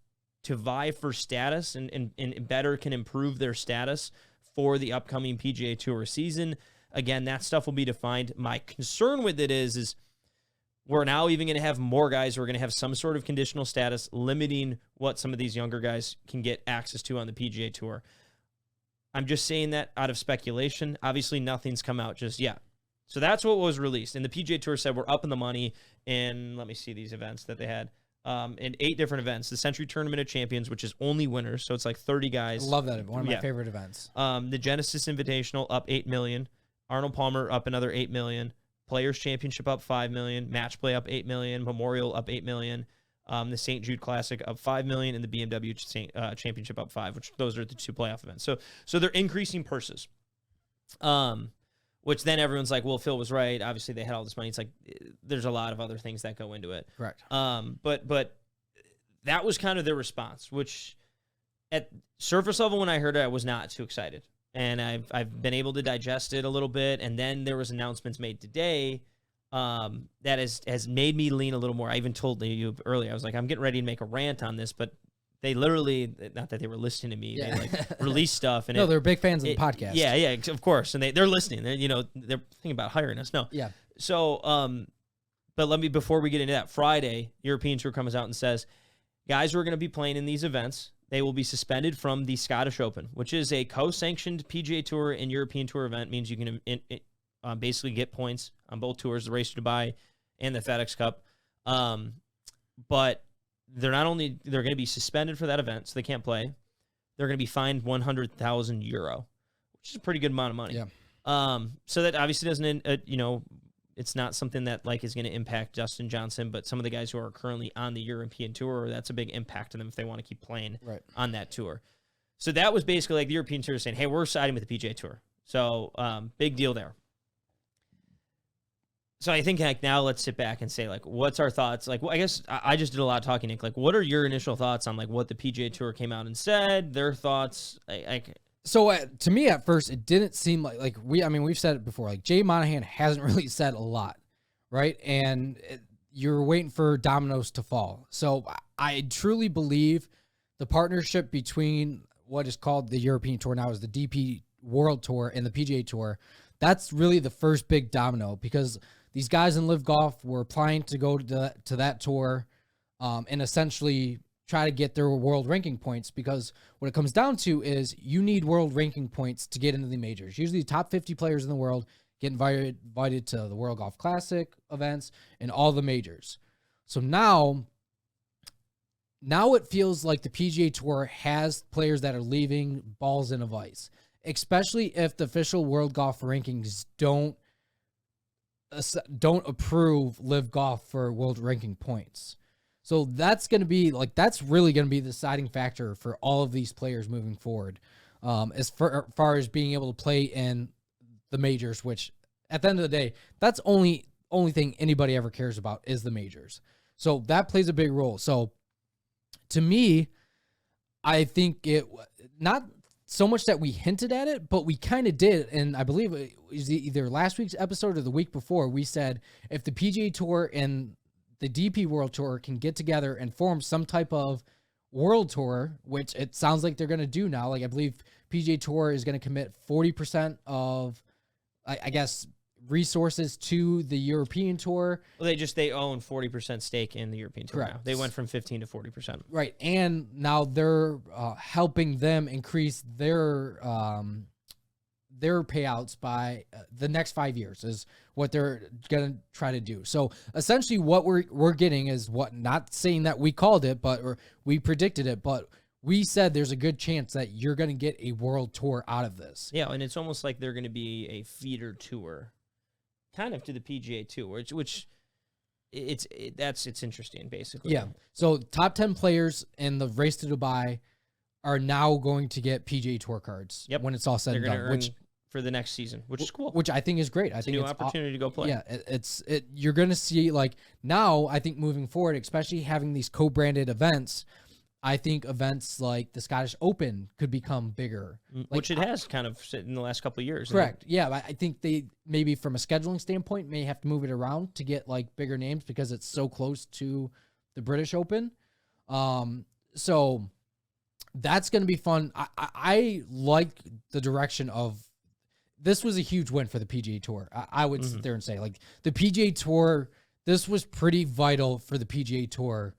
Speaker 2: to vie for status and better can improve their status for the upcoming PGA Tour season. Again, that stuff will be defined. My concern with it is we're now even going to have more guys who are going to have some sort of conditional status, limiting what some of these younger guys can get access to on the PGA Tour. I'm just saying that out of speculation. Obviously, nothing's come out just yet. So that's what was released. And the PGA Tour said we're up in the money in, let me see these events that they had, in 8 different events. The Century Tournament of Champions, which is only winners, so it's 30 guys.
Speaker 1: I love that. One of my favorite events.
Speaker 2: The Genesis Invitational up $8 million. Arnold Palmer up another $8 million. Players Championship up $5 million. Match Play up $8 million. Memorial up $8 million. The St. Jude Classic up $5 million, and the BMW Championship up $5 million, which those are the 2 playoff events. So they're increasing purses. Which then everyone's like, well, Phil was right. Obviously, they had all this money. It's there's a lot of other things that go into it.
Speaker 1: Correct.
Speaker 2: But that was kind of their response, which at surface level, when I heard it, I was not too excited. and I've been able to digest it a little bit. And then there was announcements made today that has made me lean a little more. I even told you earlier, I was like, I'm getting ready to make a rant on this, but they literally, not that they were listening to me, they like release stuff. And
Speaker 1: they're big fans of the podcast.
Speaker 2: Yeah, of course. And they're listening. They're thinking about hiring us. No.
Speaker 1: Yeah.
Speaker 2: So, but before we get into that, Friday, European Tour comes out and says, guys who are going to be playing in these events, they will be suspended from the Scottish Open, which is a co-sanctioned PGA Tour and European Tour event. Means you can basically get points on both tours, the Race to Dubai and the FedEx Cup. But they're going to be suspended for that event, so they can't play. They're going to be fined €100,000, which is a pretty good amount of money.
Speaker 1: Yeah.
Speaker 2: So that obviously doesn't, it's not something that like is going to impact Dustin Johnson, but some of the guys who are currently on the European Tour, that's a big impact to them if they want to keep playing on that tour. So that was basically like the European Tour saying, hey, we're siding with the PGA Tour. So big deal there. So I think like now let's sit back and say like, what's our thoughts? Like, well, I guess I just did a lot of talking, Nick. Like, what are your initial thoughts on like what the PGA Tour came out and said? Their thoughts.
Speaker 1: So to me at first, it didn't seem like we've said it before. Like Jay Monahan hasn't really said a lot, right? And you're waiting for dominoes to fall. So I truly believe the partnership between what is called the European Tour now is the DP World Tour and the PGA Tour. That's really the first big domino because these guys in LIV Golf were applying to go to that tour and essentially try to get their world ranking points because what it comes down to is you need world ranking points to get into the majors. Usually the top 50 players in the world get invited to the World Golf Classic events and all the majors. So now it feels like the PGA Tour has players that are leaving balls in a vice, especially if the official World Golf rankings don't approve LIV Golf for world ranking points. So that's really going to be the deciding factor for all of these players moving forward. As far as being able to play in the majors, which at the end of the day, that's only thing anybody ever cares about is the majors. So that plays a big role. So to me, I think it not so much that we hinted at it, but we kind of did. And I believe it was either last week's episode or the week before, we said if the PGA Tour and the DP World Tour can get together and form some type of world tour, which it sounds like they're going to do now. Like I believe PGA Tour is going to commit 40% of, I guess, resources to the European Tour.
Speaker 2: Well, they own 40% stake in the European Tour.
Speaker 1: Correct.
Speaker 2: Now. They went from 15 to 40%.
Speaker 1: Right. And now they're helping them increase their payouts by the next 5 years is what they're going to try to do. So essentially what we're getting is not saying that we called it, or we predicted it, but we said there's a good chance that you're going to get a world tour out of this.
Speaker 2: Yeah. And it's almost like they're going to be a feeder tour kind of to the PGA Tour, which it's interesting basically.
Speaker 1: Yeah. So top 10 players in the Race to Dubai are now going to get PGA Tour cards.
Speaker 2: Yep.
Speaker 1: When it's all said and done,
Speaker 2: which for the next season, which is cool.
Speaker 1: Which I think is great.
Speaker 2: It's a new opportunity to go play.
Speaker 1: Yeah, you're going to see like now. I think moving forward, especially having these co-branded events, I think events like the Scottish Open could become bigger,
Speaker 2: which it has kind of in the last couple of years.
Speaker 1: Correct. Yeah, I think they maybe from a scheduling standpoint may have to move it around to get like bigger names because it's so close to the British Open. So that's going to be fun. I like the direction of. This was a huge win for the PGA Tour. I would sit there and say, like, the PGA Tour, this was pretty vital for the PGA Tour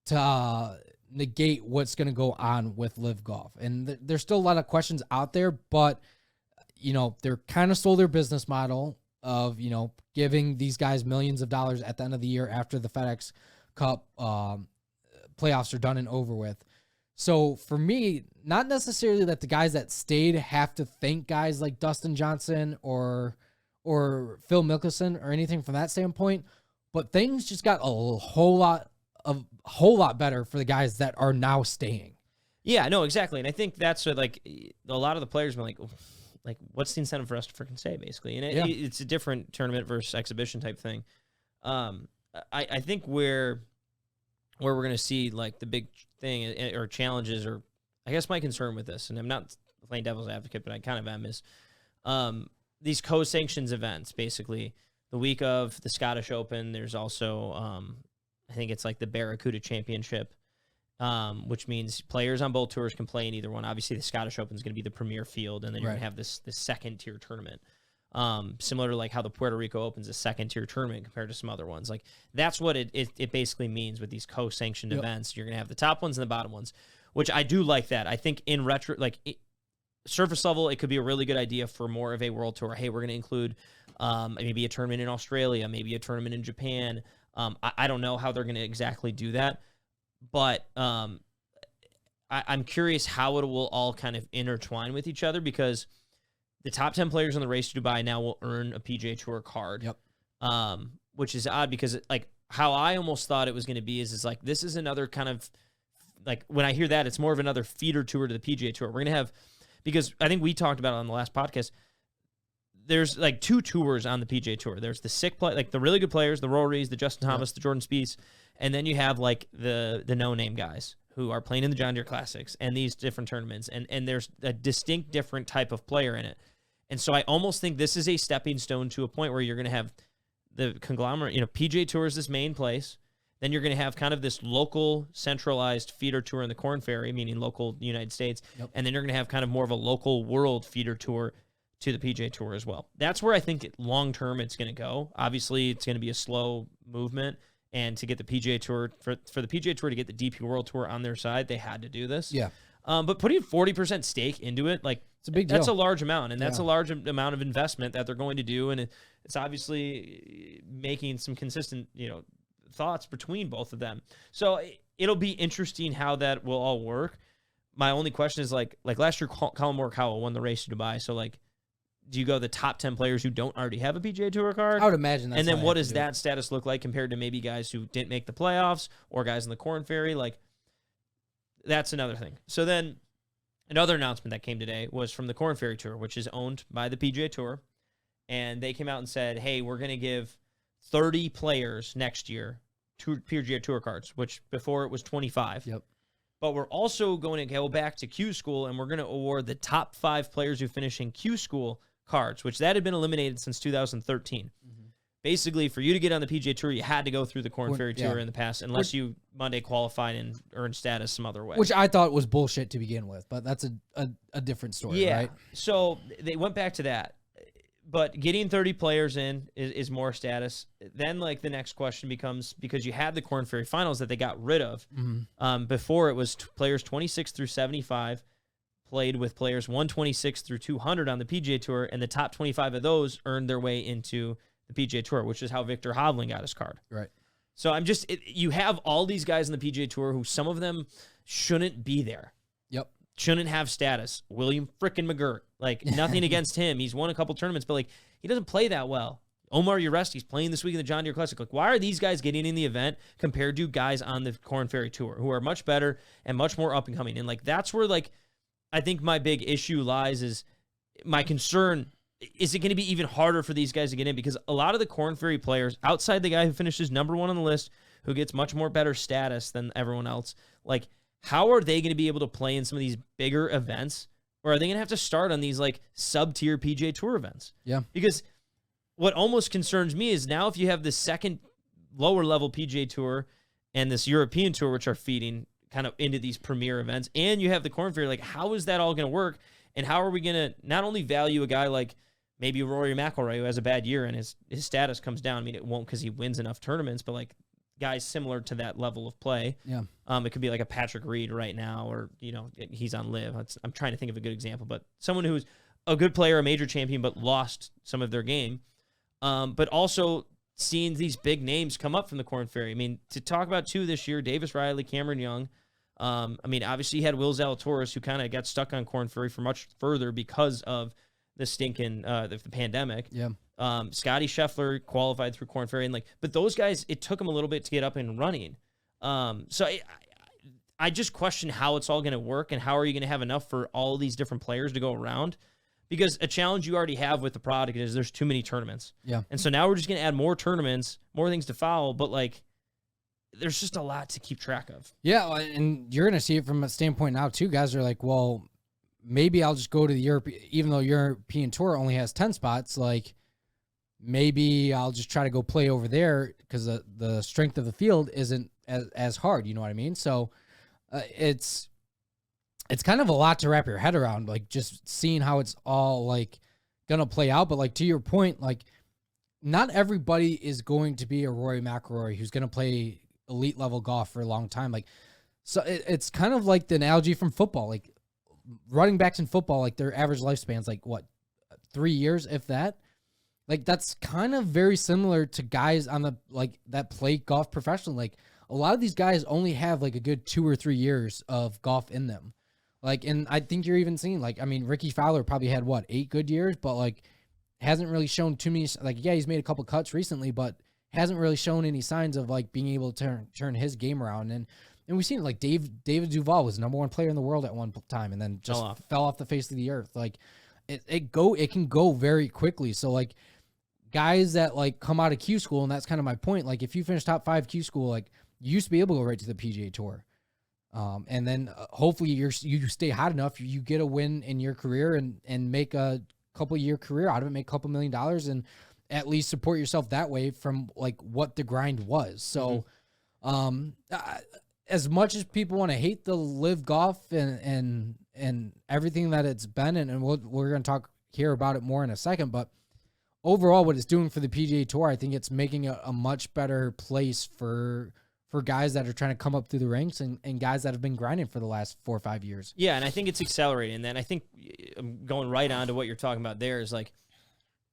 Speaker 1: to negate what's going to go on with LIV Golf. And there's still a lot of questions out there, but, they're kind of sold their business model of, giving these guys millions of dollars at the end of the year after the FedEx Cup playoffs are done and over with. So for me, not necessarily that the guys that stayed have to thank guys like Dustin Johnson or Phil Mickelson or anything from that standpoint, but things just got a whole lot better for the guys that are now staying.
Speaker 2: Yeah, no, exactly. And I think that's what, like, a lot of the players been like, what's the incentive for us to freaking stay, basically? And it's a different tournament versus exhibition type thing. I think where we're going to see like the big thing or challenges, or I guess my concern with this, and I'm not playing devil's advocate, but I kind of am, is these co-sanctions events, basically. The week of the Scottish Open, there's also, I think it's like the Barracuda Championship, which means players on both tours can play in either one. Obviously, the Scottish Open is going to be the premier field, and then you're going to have this second-tier tournament. Similar to like how the Puerto Rico Open's a second-tier tournament compared to some other ones. Like, that's what it basically means with these co-sanctioned events. You're going to have the top ones and the bottom ones, which I do like that. I think in surface level, it could be a really good idea for more of a world tour. Hey, we're going to include maybe a tournament in Australia, maybe a tournament in Japan. I don't know how they're going to exactly do that, but I'm curious how it will all kind of intertwine with each other, because the top 10 players in the race to Dubai now will earn a PGA Tour card. Which is odd, because like how I almost thought it was going to be is like, this is another kind of like, when I hear that, it's more of another feeder tour to the PGA Tour. We're going to have, because I think we talked about it on the last podcast, there's like 2 tours on the PGA Tour. There's the sick play, like the really good players, the Rorys, the Justin Thomas, the Jordan Spieths, and then you have like the no-name guys who are playing in the John Deere Classics and these different tournaments, and there's a distinct different type of player in it. And so I almost think this is a stepping stone to a point where you're going to have the conglomerate, PGA Tour is this main place. Then you're going to have kind of this local centralized feeder tour in the Korn Ferry, meaning local United States. And then you're going to have kind of more of a local world feeder tour to the PGA Tour as well. That's where I think long-term it's going to go. Obviously, it's going to be a slow movement. And to get the PGA Tour, for the PGA Tour to get the DP World Tour on their side, they had to do this. But putting 40% stake into it, like, it's a big deal. That's a large amount, and that's a large amount of investment that they're going to do, and it's obviously making some consistent, thoughts between both of them. So it'll be interesting how that will all work. My only question is like last year, Colin Morikawa won the race to Dubai. So like, do you go the top 10 players who don't already have a PGA Tour card?
Speaker 1: I would imagine that's.
Speaker 2: And then what does that status look like compared to maybe guys who didn't make the playoffs or guys in the Korn Ferry? Like, that's another thing. So then another announcement that came today was from the Korn Ferry Tour, which is owned by the PGA Tour. And they came out and said, hey, we're going to give 30 players next year PGA Tour cards, which before it was 25. But we're also going to go back to Q School, and we're going to award the top 5 players who finish in Q School cards, which that had been eliminated since 2013. Basically, for you to get on the PGA Tour, you had to go through the Korn Ferry Tour in the past, unless you Monday qualified and earned status some other way.
Speaker 1: Which I thought was bullshit to begin with, but that's a different story, right?
Speaker 2: So they went back to that. But getting 30 players in is more status. Then, like, the next question becomes, because you had the Korn Ferry Finals that they got rid of. Before, it was players 26 through 75 played with players 126 through 200 on the PGA Tour, and the top 25 of those earned their way into the PGA Tour, which is how Victor Hovland got his card. So you have all these guys in the PGA Tour who some of them shouldn't be there. Shouldn't have status. William frickin' McGirt. Like, nothing against him. He's won a couple tournaments, but, like, he doesn't play that well. Omar Yoresti's playing this week in the John Deere Classic. Like, why are these guys getting in the event compared to guys on the Korn Ferry Tour who are much better and much more up and coming? And, like, that's where, like, I think my big issue lies, is my concern. Is it going to be even harder for these guys to get in? Because a lot of the Korn Ferry players, outside the guy who finishes number 1 on the list, who gets much more better status than everyone else, like, how are they going to be able to play in some of these bigger events? Or are they going to have to start on these like sub-tier PGA Tour events? Because what almost concerns me is now if you have the second lower level PGA Tour and this European Tour, which are feeding kind of into these premier events, and you have the Korn Ferry, like, how is that all going to work? And how are we going to not only value a guy like maybe Rory McIlroy, who has a bad year and his status comes down? I mean, it won't because he wins enough tournaments, but like guys similar to that level of play. It could be like a Patrick Reed right now, or, he's on LIV. I'm trying to think of a good example, but someone who's a good player, a major champion, but lost some of their game. But also seeing these big names come up from the Korn Ferry. I mean, to talk about 2 this year, Davis Riley, Cameron Young. Obviously you had Will Zalatoris, who kind of got stuck on Korn Ferry for much further because of the stinking the pandemic. Scotty Scheffler qualified through Korn Ferry, and but those guys, it took them a little bit to get up and running. So I just question how it's all going to work, and how are you going to have enough for all these different players to go around? Because a challenge you already have with the product is there's too many tournaments. And so now we're just going to add more tournaments, more things to follow, but like, there's just a lot to keep track of.
Speaker 1: And you're going to see it from a standpoint now too. Guys are like, well, maybe I'll just go to the European, even though European Tour only has 10 spots, like maybe I'll just try to go play over there because the strength of the field isn't as hard. You know what I mean? So it's kind of a lot to wrap your head around, like just seeing how it's all like going to play out. But like to your point, like not everybody is going to be a Rory McIlroy who's going to play elite level golf for a long time. Like, so it's kind of like the analogy from football, like running backs in football, like their average lifespan's like what, 3 years, if that. Like that's kind of very similar to guys on the like that play golf professionally. Like a lot of these guys only have like a good 2 or 3 years of golf in them. Like, and I think you're even seeing like, I mean, Ricky Fowler probably had what, 8 good years, but like hasn't really shown too many, like, yeah, he's made a couple cuts recently, but hasn't really shown any signs of like being able to turn his game around. And we've seen it, like David Duval was the #1 player in the world at one time and then just fell off the face of the earth. Like it can go very quickly. So like guys that like come out of Q school, and that's kind of my point. Like if you finish top 5 Q school, like you used to be able to go right to the PGA Tour. And then hopefully you stay hot enough, you get a win in your career and make a couple year career out of it, make a couple $1 million and at least support yourself that way from like what the grind was. So, as much as people want to hate the LIV Golf and everything that it's been, and we're going to talk here about it more in a second, but overall what it's doing for the PGA Tour, I think it's making a much better place for guys that are trying to come up through the ranks and guys that have been grinding for the last 4 or 5 years.
Speaker 2: Yeah, and I think it's accelerating. And then I think going right on to what you're talking about there is like,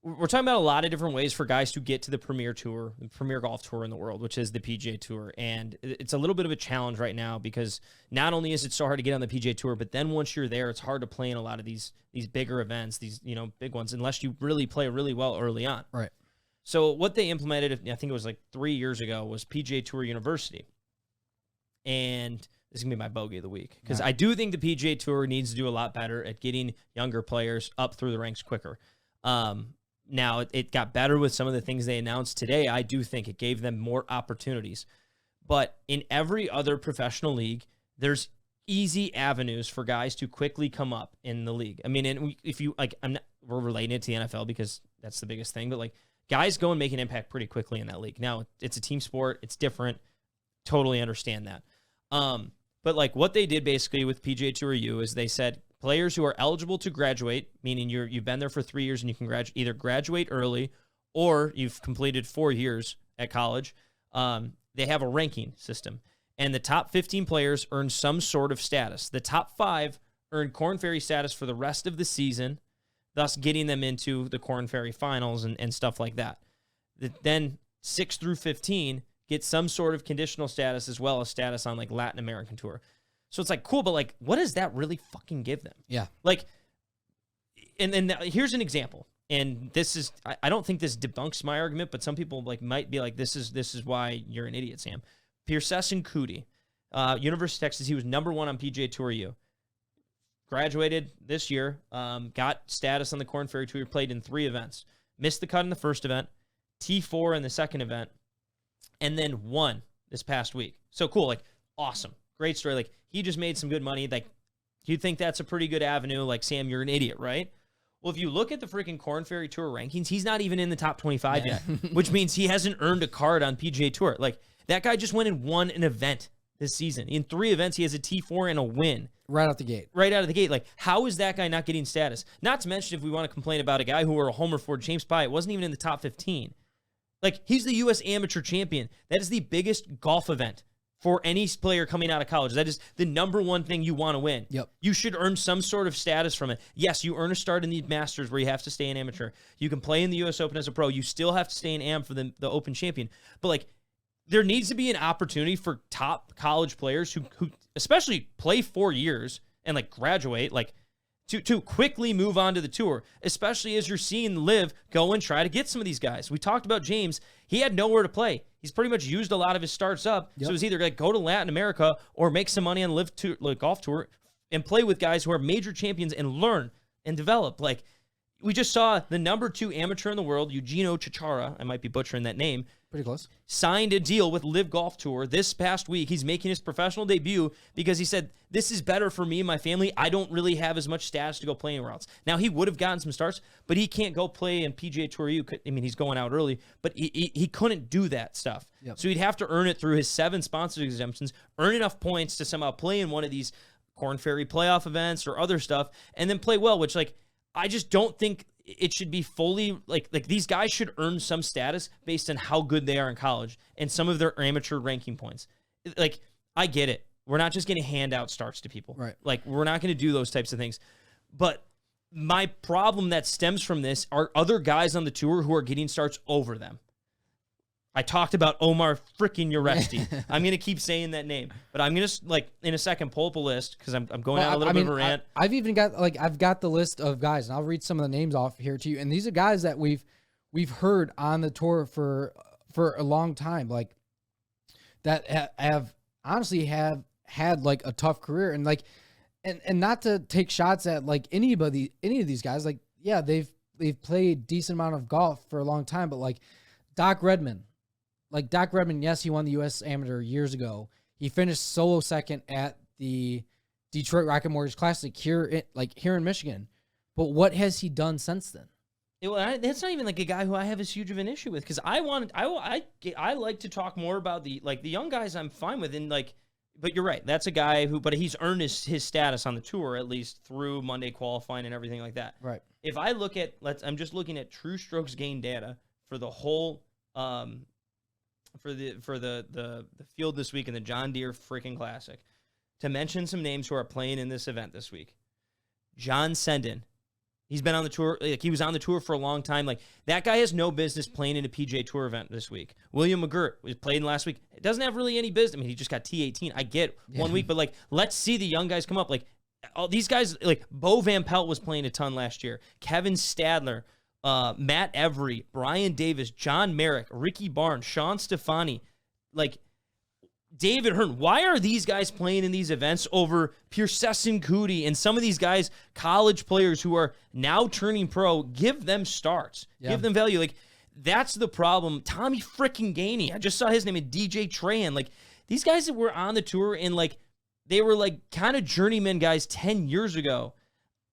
Speaker 2: we're talking about a lot of different ways for guys to get to the premier tour, the premier golf tour in the world, which is the PGA Tour. And it's a little bit of a challenge right now because not only is it so hard to get on the PGA Tour, but then once you're there, it's hard to play in a lot of these bigger events, these, big ones, unless you really play really well early on.
Speaker 1: Right.
Speaker 2: So what they implemented, I think it was like 3 years ago, was PGA Tour University. And this is going to be my bogey of the week because I do think the PGA Tour needs to do a lot better at getting younger players up through the ranks quicker. Now, it got better with some of the things they announced today. I do think it gave them more opportunities. But in every other professional league, there's easy avenues for guys to quickly come up in the league. I mean, and if you like, we're relating it to the NFL because that's the biggest thing, but like, guys go and make an impact pretty quickly in that league. Now, it's a team sport. It's different. Totally understand that. But like what they did basically with PGA Tour U is they said players who are eligible to graduate, meaning you've been there for 3 years and you can either graduate early or you've completed 4 years at college, they have a ranking system. And the top 15 players earn some sort of status. The top 5 earn Korn Ferry status for the rest of the season, thus getting them into the Korn Ferry finals and stuff like that. Then 6 through 15 get some sort of conditional status as well as status on like Latin American Tour. So it's like cool, but like, what does that really fucking give them? Yeah. Like, and here's an example. And this is, I don't think this debunks my argument, but some people like might be like, this is why you're an idiot, Sam. Piercessen Kuti, University of Texas, he was #1 on PGA Tour U. Graduated this year, got status on the Korn Ferry Tour, played in 3 events. Missed the cut in the first event, T4 in the second event, and then won this past week. So cool, like awesome. Great story. Like he just made some good money. Like you'd think that's a pretty good avenue. Like Sam, you're an idiot, right? Well, if you look at the freaking Korn Ferry Tour rankings, he's not even in the top 25 yet, which means he hasn't earned a card on PGA Tour. Like that guy just went and won an event this season. In 3 events, he has a T4 and a win. Right out the gate. Right out of the gate. Like, how is that guy not getting status? Not to mention, if we want to complain about a guy who were a homer for James Pyatt, wasn't even in the top 15. Like, he's the U.S. amateur champion. That is the biggest golf event for any player coming out of college. That is the #1 thing you want to win. Yep. You should earn some sort of status from it. Yes, you earn a start in the Masters where you have to stay an amateur. You can play in the U.S. Open as a pro. You still have to stay an am for the Open champion. But, like, there needs to be an opportunity for top college players who especially play 4 years and, like, graduate, like, to quickly move on to the tour, especially as you're seeing LIV go and try to get some of these guys. We talked about James. He had nowhere to play. He's pretty much used a lot of his starts up. Yep. So it's either like go to Latin America or make some money on LIV Golf Tour and play with guys who are major champions and learn and develop. Like, We just saw the number 2 amateur in the world, Eugenio Chichara, I might be butchering that name,
Speaker 1: Pretty close.
Speaker 2: signed a deal with LIV Golf Tour this past week. He's making his professional debut because he said, this is better for me and my family. I don't really have as much status to go play anywhere else. Now, he would have gotten some starts, but he can't go play in PGA Tour U. I mean, he's going out early, but he couldn't do that stuff.
Speaker 1: Yep.
Speaker 2: So he'd have to earn it through his 7 sponsored exemptions, earn enough points to somehow play in one of these Korn Ferry playoff events or other stuff, and then play well, which, like, I just don't think it should be fully like these guys should earn some status based on how good they are in college and some of their amateur ranking points. Like, I get it. We're not just going to hand out starts to people.
Speaker 1: Right.
Speaker 2: Like, we're not going to do those types of things. But my problem that stems from this are other guys on the tour who are getting starts over them. I talked about Omar freaking Yoresti. I'm going to keep saying that name, but I'm going to, like, in a second, pull up a list because I'm going out a little bit of a rant.
Speaker 1: I've even got, like, I've got the list of guys, and I'll read some of the names off here to you. And these are guys that we've heard on the tour for a long time, like, that have honestly have had, like, a tough career. And, like, and not to take shots at, like, any of these guys, like, yeah, they've played decent amount of golf for a long time, but, like, Doc Redman, yes, he won the U.S. Amateur years ago. He finished solo second at the Detroit Rocket Mortgage Classic here in Michigan. But what has he done since then?
Speaker 2: That's not even like a guy who I have as huge of an issue with, because I like to talk more about the young guys. I'm fine with, and, like, but you're right. That's a guy but he's earned his status on the tour, at least through Monday qualifying and everything like that.
Speaker 1: Right.
Speaker 2: If I look at I'm just looking at true strokes gained data for the whole for the field this week in the John Deere freaking Classic, to mention some names who are playing in this event this week. John Senden. He's been on the tour. Like, he was on the tour for a long time. Like, that guy has no business playing in a PGA Tour event this week. William McGirt was playing last week. It doesn't have really any business. I mean, he just got T18. I get 1 week, but, like, let's see the young guys come up. Like, all these guys, like, Bo Van Pelt was playing a ton last year. Kevin Stadler, Matt Every, Brian Davis, John Merrick, Ricky Barnes, Sean Stefani, like, David Hearn. Why are these guys playing in these events over Pierceson Cootie and some of these guys, college players who are now turning pro? Give them starts. Yeah. Give them value. Like, that's the problem. Tommy freaking Gainey. I just saw his name in DJ Trahan. Like, these guys that were on the tour and, like, they were, like, kind of journeyman guys 10 years ago.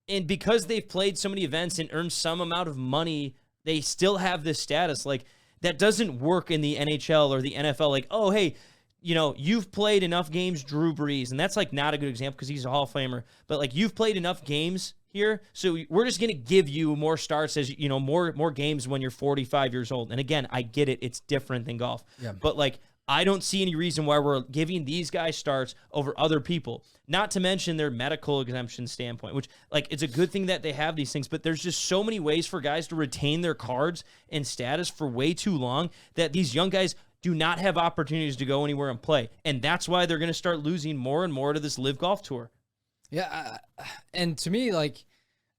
Speaker 2: And because they've played so many events and earned some amount of money, they still have this status. Like, that doesn't work in the NHL or the NFL. Like, oh, hey, you know, you've played enough games, Drew Brees. And that's, like, not a good example because he's a Hall of Famer. But, like, you've played enough games here, so we're just going to give you more starts as, you know, more games when you're 45 years old. And, again, I get it. It's different than golf. Yeah. But, like, I don't see any reason why we're giving these guys starts over other people. Not to mention their medical exemption standpoint, which, like, it's a good thing that they have these things, but there's just so many ways for guys to retain their cards and status for way too long that these young guys do not have opportunities to go anywhere and play. And that's why they're going to start losing more and more to this LIV Golf Tour.
Speaker 1: Yeah, and to me, like,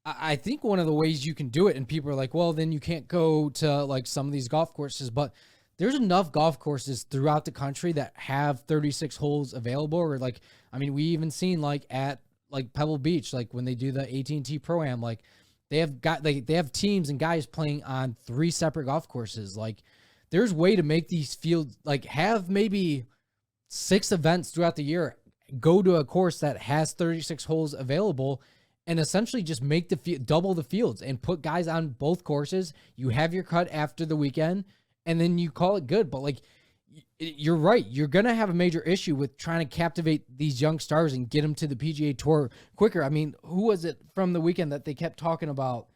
Speaker 1: I think one of the ways you can do it, and people are like, well, then you can't go to, like, some of these golf courses, but there's enough golf courses throughout the country that have 36 holes available. Or, like, I mean, we even seen, like, at, like, Pebble Beach, like, when they do the AT&T Pro-Am, like, they have teams and guys playing on 3 separate golf courses. Like, there's way to make these fields, like, have maybe 6 events throughout the year, go to a course that has 36 holes available, and essentially just make double the fields and put guys on both courses. You have your cut after the weekend, and then you call it good. But, like, you're right. You're going to have a major issue with trying to captivate these young stars and get them to the PGA Tour quicker. I mean, who was it from the weekend that they kept talking about?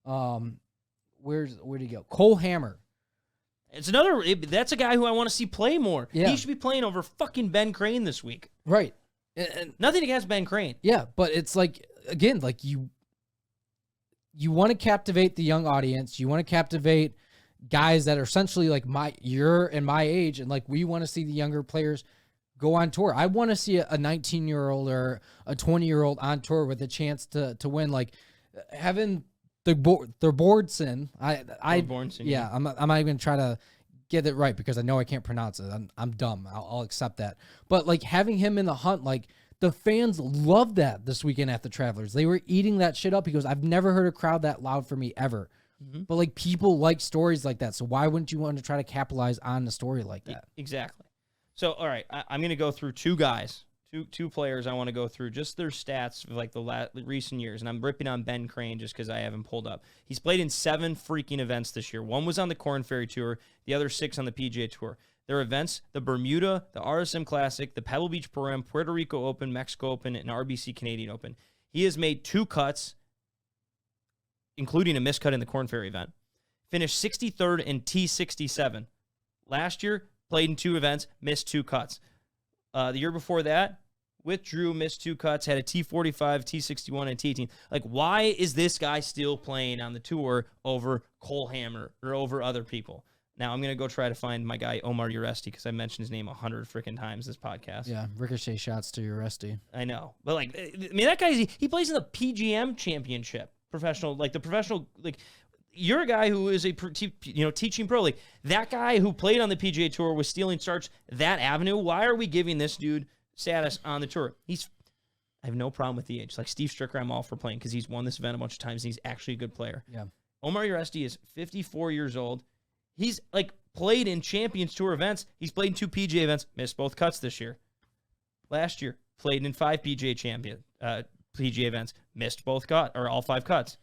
Speaker 1: Where'd he go? Cole Hammer.
Speaker 2: That's a guy who I want to see play more.
Speaker 1: Yeah.
Speaker 2: He should be playing over fucking Ben Crane this week.
Speaker 1: Right.
Speaker 2: And nothing against Ben Crane.
Speaker 1: Yeah, but it's like, again, like, you want to captivate the young audience. You want to captivate guys that are essentially like your and my age, and, like, we want to see the younger players go on tour. I want to see a 19-year-old or a 20-year-old on tour with a chance to win. Like, having the Boardson. Yeah, I'm not even trying to get it right because I know I can't pronounce it. I'm dumb. I'll accept that. But, like, having him in the hunt, like, the fans loved that this weekend at the Travelers. They were eating that shit up. He goes, I've never heard a crowd that loud for me ever. But like people like stories like that. So why wouldn't you want to try to capitalize on a story like that?
Speaker 2: Exactly. So, all right, I'm going to go through two guys, two players I want to go through, just their stats of like the recent years. And I'm ripping on Ben Crane just because I have him pulled up. He's played in 7 freaking events this year. 1 was on the Korn Ferry Tour, the other 6 on the PGA Tour. Their events, the Bermuda, the RSM Classic, the Pebble Beach Pro-Am, Puerto Rico Open, Mexico Open, and RBC Canadian Open. He has made 2 cuts, including a miscut in the Korn Ferry event. Finished 63rd in T67. Last year, played in 2 events, missed 2 cuts. The year before that, withdrew, missed 2 cuts, had a T45, T61, and T18. Like, why is this guy still playing on the tour over Cole Hammer or over other people? Now, I'm going to go try to find my guy, Omar Yoresti, because I mentioned his name 100 freaking times this podcast.
Speaker 1: Yeah, ricochet shots to Yoresti.
Speaker 2: I know. But, like, I mean, that guy, he plays in the PGM championship. Professional, you're a guy who is a teaching pro. Like, that guy who played on the PGA Tour was stealing starts that avenue. Why are we giving this dude status on the tour? I have no problem with the age. Like Steve Stricker, I'm all for playing because he's won this event a bunch of times and he's actually a good player.
Speaker 1: Yeah.
Speaker 2: Omar Yoresti is 54 years old. He's like played in Champions Tour events. He's played in 2 PGA events, missed both cuts this year. Last year, played in 5 PGA events, missed both all 5 cuts.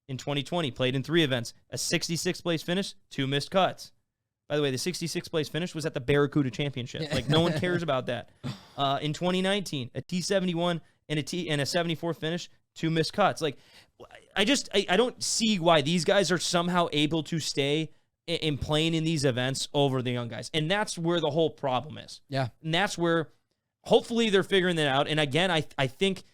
Speaker 2: In 2020, played in 3 events, a 66th place finish, 2 missed cuts. By the way, the 66th place finish was at the Barracuda Championship. Like, no one cares about that. In 2019, a T71 and a 74th finish, 2 missed cuts. Like, I don't see why these guys are somehow able to stay in playing in these events over the young guys. And that's where the whole problem is.
Speaker 1: Yeah.
Speaker 2: And that's where hopefully they're figuring that out. And again, I think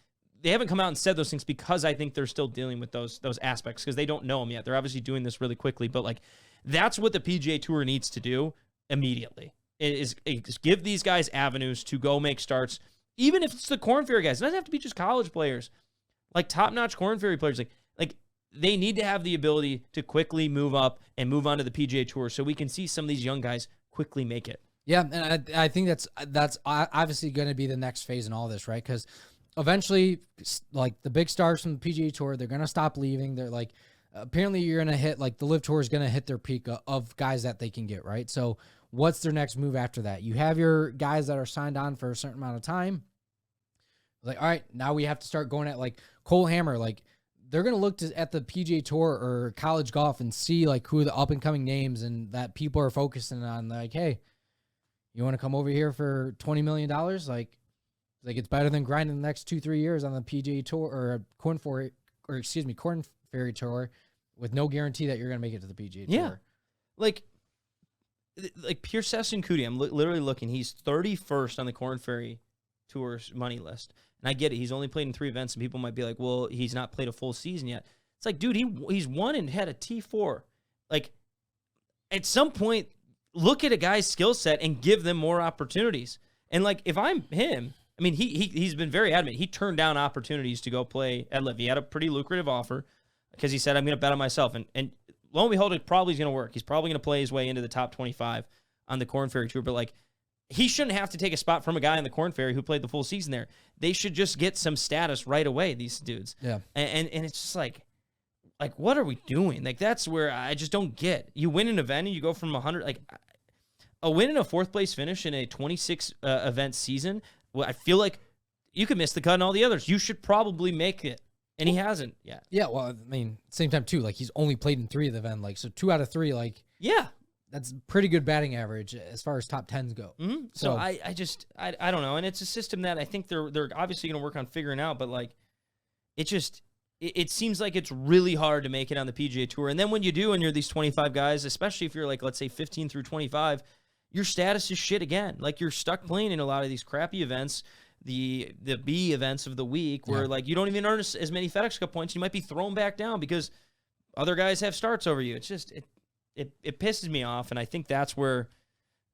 Speaker 2: they haven't come out and said those things because I think they're still dealing with those aspects because they don't know them yet. They're obviously doing this really quickly, but like that's what the PGA Tour needs to do immediately is give these guys avenues to go make starts, even if it's the Korn Ferry guys. It doesn't have to be just college players, like top-notch Korn Ferry players. Like they need to have the ability to quickly move up and move on to the PGA Tour so we can see some of these young guys quickly make it.
Speaker 1: Yeah, and I think that's obviously going to be the next phase in all this, right? Because eventually, like the big stars from the PGA Tour, they're going to stop leaving. They're like, apparently you're going to hit, like the LIV Tour is going to hit their peak of guys that they can get, right? So what's their next move after that? You have your guys that are signed on for a certain amount of time. Like, all right, now we have to start going at like Cole Hammer. Like they're going to look at the PGA Tour or college golf and see like who are the up and coming names and that people are focusing on. Like, hey, you want to come over here for $20 million? Like it's better than grinding the next 2-3 years on the PGA Tour or Korn Ferry Tour with no guarantee that you're going to make it to the PGA Tour.
Speaker 2: Yeah. Like Pierce Sesson-Kuti, I'm literally looking. He's 31st on the Korn Ferry Tour's money list. And I get it. He's only played in 3 events, and people might be like, well, he's not played a full season yet. It's like, dude, he's won and had a T4. Like, at some point, look at a guy's skill set and give them more opportunities. And, like, if I'm him, I mean, he's been very adamant. He turned down opportunities to go play at LIV. He had a pretty lucrative offer because he said, I'm going to bet on myself. And lo and behold, it probably is going to work. He's probably going to play his way into the top 25 on the Korn Ferry Tour. But, like, he shouldn't have to take a spot from a guy on the Korn Ferry who played the full season there. They should just get some status right away, these dudes.
Speaker 1: Yeah. And
Speaker 2: it's just like, what are we doing? Like, that's where I just don't get. You win an event and you go from 100, like, a win and a 4th place finish in a 26 event season. Well, I feel like you could miss the cut in all the others. You should probably make it. And he hasn't yet. Yeah,
Speaker 1: well, I mean, same time, too. Like, he's only played in 3 of the event. Like, so 2 out of 3, like...
Speaker 2: Yeah.
Speaker 1: That's pretty good batting average as far as top 10s go.
Speaker 2: Mm-hmm. So I don't know. And it's a system that I think they're obviously going to work on figuring out. But, like, it seems like it's really hard to make it on the PGA Tour. And then when you do and you're these 25 guys, especially if you're, like, let's say 15 through 25, your status is shit again. Like, you're stuck playing in a lot of these crappy events, the B events of the week where, like, you don't even earn as many FedEx Cup points. You might be thrown back down because other guys have starts over you. It's just... It pisses me off, and I think that's where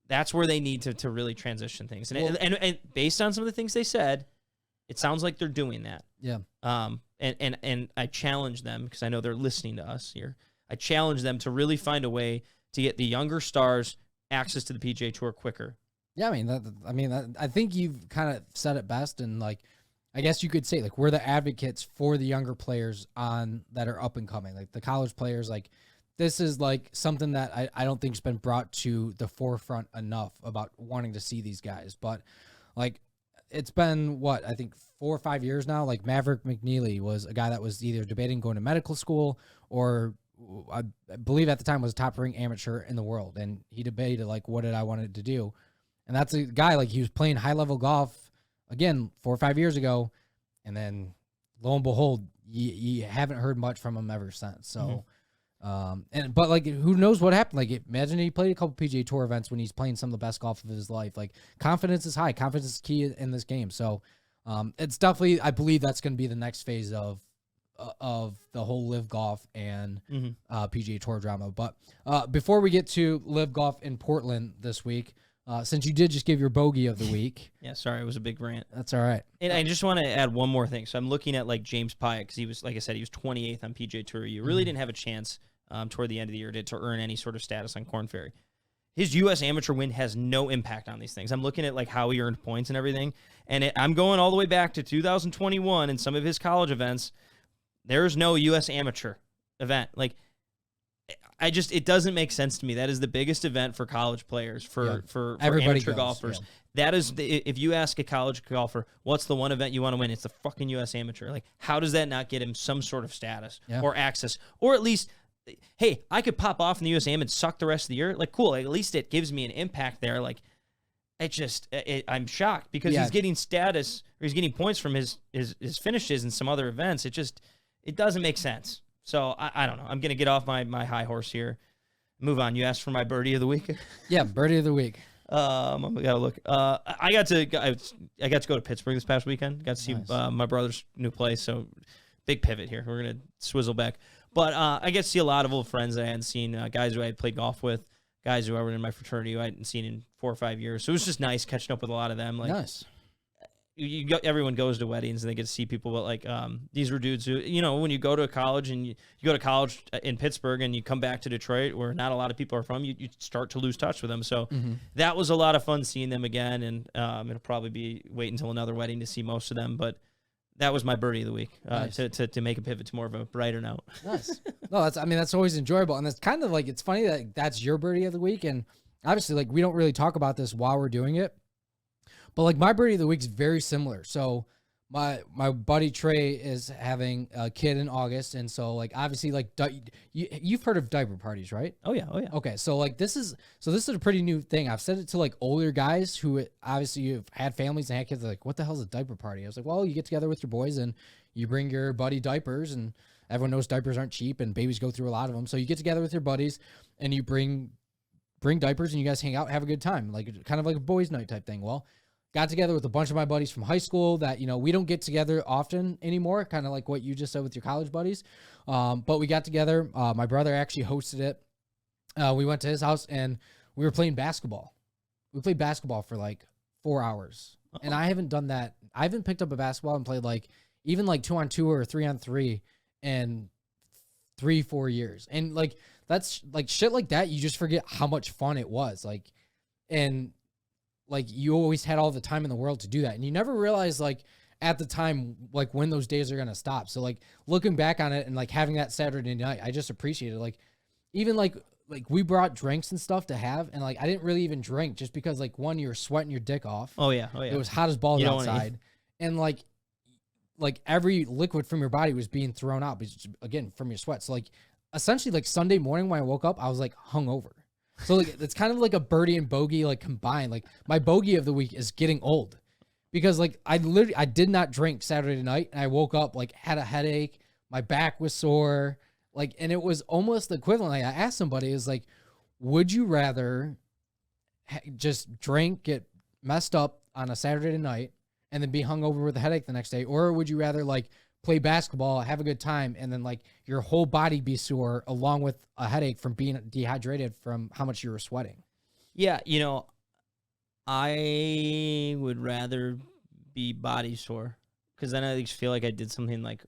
Speaker 2: they need to really transition things. And based on some of the things they said, it sounds like they're doing that.
Speaker 1: Yeah.
Speaker 2: And I challenge them because I know they're listening to us here. I challenge them to really find a way to get the younger stars access to the PGA Tour quicker.
Speaker 1: Yeah, I think you've kind of said it best, and like, I guess you could say like we're the advocates for the younger players that are up and coming, like the college players. Like, this is like something that I don't think has been brought to the forefront enough about wanting to see these guys. But like, it's been I think 4 or 5 years now. Like Maverick McNeely was a guy that was either debating going to medical school or I believe at the time was a top ring amateur in the world, and he debated like what did I wanted to do. And that's a guy, like, he was playing high-level golf, again, 4 or 5 years ago, and then, lo and behold, you haven't heard much from him ever since. So, but, like, who knows what happened? Like, imagine he played a couple PGA Tour events when he's playing some of the best golf of his life. Like, confidence is high. Confidence is key in this game. So, it's definitely, I believe that's going to be the next phase of the whole LIV Golf and PGA Tour drama. But before we get to LIV Golf in Portland this week, since you did just give your bogey of the week.
Speaker 2: Yeah, sorry, it was a big rant.
Speaker 1: That's all right.
Speaker 2: And I just want to add one more thing. So I'm looking at like James Pike, because he was, like I said, he was 28th on PGA Tour. You really didn't have a chance toward the end of the year to earn any sort of status on Korn Ferry. His U.S. amateur win has no impact on these things. I'm looking at like how he earned points and everything, and I'm going all the way back to 2021 and some of his college events. There's no U.S. amateur event. Like, it doesn't make sense to me. That is the biggest event for college players, for amateur golfers. Yeah. That is if you ask a college golfer, what's the one event you want to win? It's the fucking U.S. amateur. Like, how does that not get him some sort of status or access? Or at least, hey, I could pop off in the U.S. Am and suck the rest of the year. Like, cool. Like, at least it gives me an impact there. Like, I'm shocked because he's getting status, or he's getting points from his finishes in some other events. It doesn't make sense. So, I don't know. I'm going to get off my high horse here. Move on. You asked for my birdie of the week?
Speaker 1: Yeah, birdie of the week.
Speaker 2: I got to look. I got to go to Pittsburgh this past weekend. Got to see my brother's new place. So, big pivot here. We're going to swizzle back. But I get to see a lot of old friends that I hadn't seen, guys who I had played golf with, guys who were in my fraternity who I hadn't seen in 4 or 5 years. So, it was just nice catching up with a lot of them. Like,
Speaker 1: nice.
Speaker 2: Everyone goes to weddings and they get to see people, but like these were dudes who, when you go to college and you go to college in Pittsburgh and you come back to Detroit where not a lot of people are from, you start to lose touch with them. So that was a lot of fun seeing them again, and it'll probably be wait until another wedding to see most of them, but that was my birdie of the week, nice. to make a pivot to more of a brighter note.
Speaker 1: Nice. No, that's always enjoyable, and it's kind of like, it's funny that that's your birdie of the week, and obviously like we don't really talk about this while we're doing it. But like my birdie of the week is very similar. So my buddy Trey is having a kid in August, and so like obviously like you've heard of diaper parties, right?
Speaker 2: Oh yeah.
Speaker 1: Okay, so like this is a pretty new thing. I've said it to like older guys who obviously have had families and had kids. They're like, what the hell is a diaper party? I was like, well, you get together with your boys and you bring your buddy diapers, and everyone knows diapers aren't cheap and babies go through a lot of them. So you get together with your buddies and you bring diapers and you guys hang out, have a good time, like kind of like a boys' night type thing. Well, got together with a bunch of my buddies from high school that, we don't get together often anymore, kind of like what you just said with your college buddies. But we got together. My brother actually hosted it. We went to his house and we were playing basketball. We played basketball for like 4 hours. Uh-oh. And I haven't done that. I haven't picked up a basketball and played like even like 2-on-2 or 3-on-3 in 3-4 years. And like, that's like shit like that. You just forget how much fun it was. Like you always had all the time in the world to do that. And you never realize like at the time, like when those days are going to stop. So like looking back on it and like having that Saturday night, I just appreciate it. Like even like we brought drinks and stuff to have. And like, I didn't really even drink just because like one, you were sweating your dick off.
Speaker 2: Oh yeah.
Speaker 1: It was hot as balls outside. And like every liquid from your body was being thrown out, again, from your sweat. So like essentially like Sunday morning when I woke up, I was like hungover. So like it's kind of like a birdie and bogey like combined. Like my bogey of the week is getting old because like I did not drink Saturday night and I woke up like had a headache, my back was sore, like, and it was almost the equivalent. Like, I asked somebody, is like, would you rather just drink, get messed up on a Saturday night and then be hungover with a headache the next day, or would you rather like play basketball, have a good time, and then like your whole body be sore along with a headache from being dehydrated from how much you were sweating?
Speaker 2: Yeah, I would rather be body sore because then I just feel like I did something like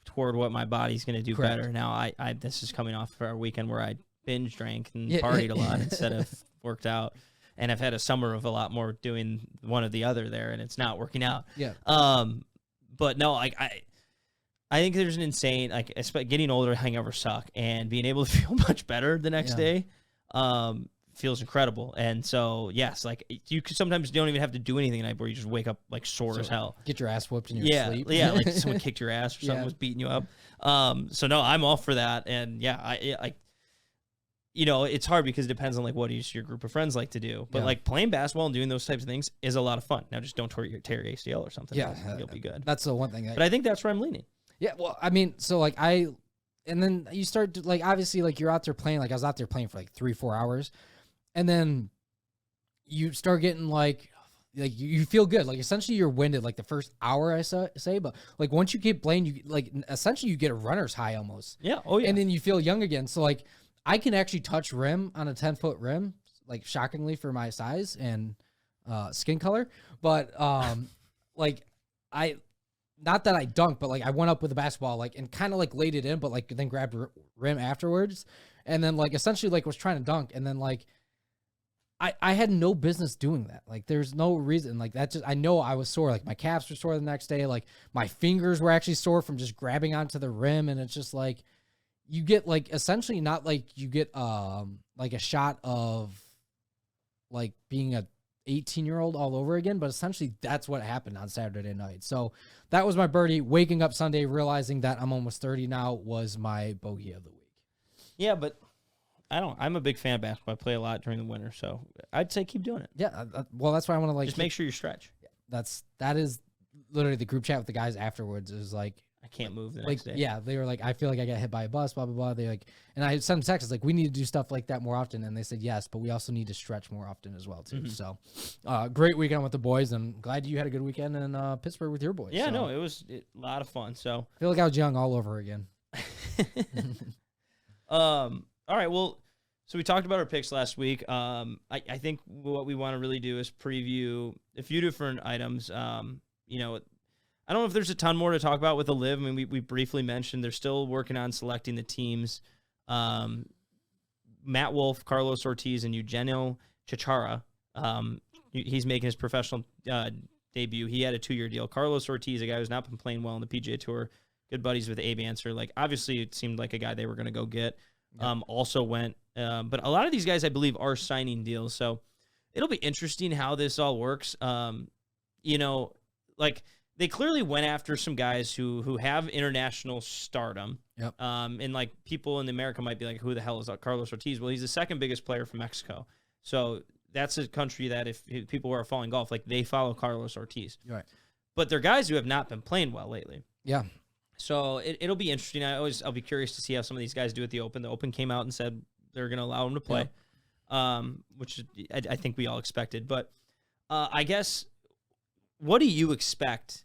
Speaker 2: toward what my body's going to do
Speaker 1: Correct.
Speaker 2: better. Now, I this is coming off for our weekend where I binge drank and partied a lot instead of worked out. and I've had a summer of a lot more doing one or the other there, and it's not working out.
Speaker 1: Yeah.
Speaker 2: But no, I think there's an insane, like, getting older, hangovers suck, and being able to feel much better the next day feels incredible. And so, yes, like, you sometimes don't even have to do anything at night where you just wake up, like, sore as hell.
Speaker 1: Get your ass whooped in your sleep.
Speaker 2: Yeah, like someone kicked your ass or something was beating you up. So, no, I'm all for that. And, yeah, I you know, it's hard because it depends on, like, what your group of friends like to do. But, like, playing basketball and doing those types of things is a lot of fun. Now, just don't tear your ACL or something.
Speaker 1: Yeah.
Speaker 2: You'll be good.
Speaker 1: That's the one thing.
Speaker 2: But I think that's where I'm leaning.
Speaker 1: Yeah, well, I mean, so, like, and then you start to, like, obviously, like, you're out there playing. Like, I was out there playing for, like, 3-4 hours. And then you start getting, like you feel good. Like, essentially, you're winded, like, the first hour, I say. But, like, once you keep playing, you, like, essentially, you get a runner's high almost.
Speaker 2: Yeah, oh, yeah.
Speaker 1: And then you feel young again. So, like, I can actually touch rim on a 10-foot rim, like, shockingly for my size and skin color. But, like, not that I dunked, but, like, I went up with a basketball, like, and kind of, like, laid it in, but, like, then grabbed rim afterwards. And then, like, essentially, like, was trying to dunk. And then, like, I had no business doing that. Like, there's no reason. Like, that just, I know I was sore. Like, my calves were sore the next day. Like, my fingers were actually sore from just grabbing onto the rim. And it's just, like, you get, like, essentially not, like, you get, like, a shot of, like, being a 18-year-old all over again, but essentially that's what happened on Saturday night. So that was my birdie. Waking up Sunday, realizing that I'm almost 30 now, was my bogey of the week.
Speaker 2: Yeah, but I'm a big fan of basketball. I play a lot during the winter, so I'd say keep doing it.
Speaker 1: Yeah, well, that's why I want to, like,
Speaker 2: just make sure you stretch.
Speaker 1: That is literally the group chat with the guys afterwards. Is like,
Speaker 2: I can't move the
Speaker 1: like,
Speaker 2: next day.
Speaker 1: Yeah, they were like, I feel like I got hit by a bus, blah blah blah. They like, and I sent them texts like, we need to do stuff like that more often, and they said yes, but we also need to stretch more often as well too. Mm-hmm. So, great weekend with the boys, and glad you had a good weekend in Pittsburgh with your boys.
Speaker 2: Yeah,
Speaker 1: so.
Speaker 2: No, it was a lot of fun. So
Speaker 1: I feel like I was young all over again.
Speaker 2: All right, well, so we talked about our picks last week. I think what we want to really do is preview a few different items. You know, I don't know if there's a ton more to talk about with the LIV. I mean, we briefly mentioned they're still working on selecting the teams. Matt Wolff, Carlos Ortiz, and Eugenio Chichara. He's making his professional debut. He had a 2-year deal. Carlos Ortiz, a guy who's not been playing well in the PGA Tour, good buddies with Abe Answer. Like, obviously, it seemed like a guy they were going to go get. Yep. Also went. But a lot of these guys, I believe, are signing deals. So it'll be interesting how this all works. You know, like, they clearly went after some guys who have international stardom.
Speaker 1: Yep.
Speaker 2: And, like, people in America might be like, who the hell is Carlos Ortiz? Well, he's the second biggest player from Mexico. So that's a country that if people who are following golf, like, they follow Carlos Ortiz.
Speaker 1: Right.
Speaker 2: But they're guys who have not been playing well lately.
Speaker 1: Yeah.
Speaker 2: So it'll be interesting. I'll be curious to see how some of these guys do at the Open. The Open came out and said they're going to allow them to play, which I think we all expected. But I guess, what do you expect?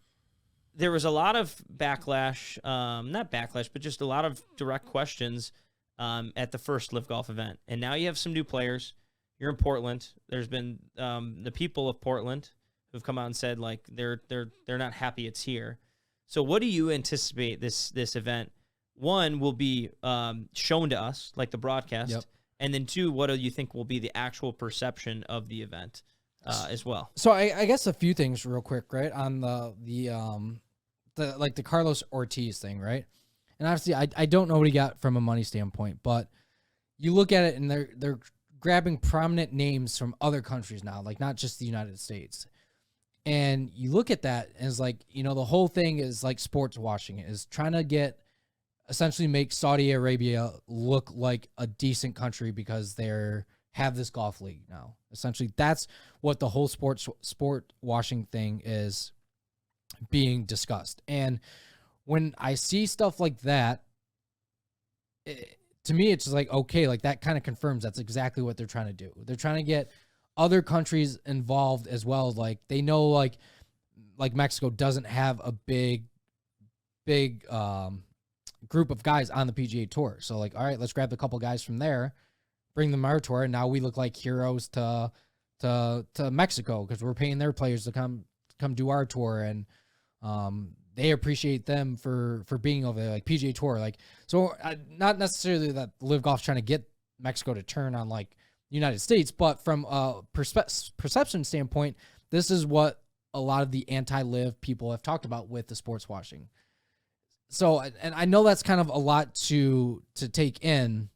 Speaker 2: There was a lot of backlash, not backlash, but just a lot of direct questions at the first LIV Golf event. And now you have some new players. You're in Portland. There's been the people of Portland who've come out and said, like, they're not happy it's here. So what do you anticipate this event, one, will be shown to us, like the broadcast,
Speaker 1: yep.
Speaker 2: And then two, what do you think will be the actual perception of the event as well?
Speaker 1: So I guess a few things real quick, right, on the Carlos Ortiz thing, right? And obviously I don't know what he got from a money standpoint, but you look at it and they're grabbing prominent names from other countries now, like not just the United States. And you look at that and it's like, you know, the whole thing is like sports washing. It is trying to essentially make Saudi Arabia look like a decent country because have this golf league now. Essentially, that's what the whole sport washing thing is being discussed. And when I see stuff like that, to me, it's just like, okay, like that kind of confirms that's exactly what they're trying to do. They're trying to get other countries involved as well. Like, they know, like Mexico doesn't have a big group of guys on the PGA Tour. So, like, all right, let's grab a couple guys from there, bring them our tour, and now we look like heroes to Mexico because we're paying their players to come do our tour, and they appreciate them for being over there, like PGA Tour. Like, so not necessarily that LIV Golf's trying to get Mexico to turn on like United States, but from a perception standpoint, this is what a lot of the anti-live people have talked about with the sports washing. So, and I know that's kind of a lot to take in,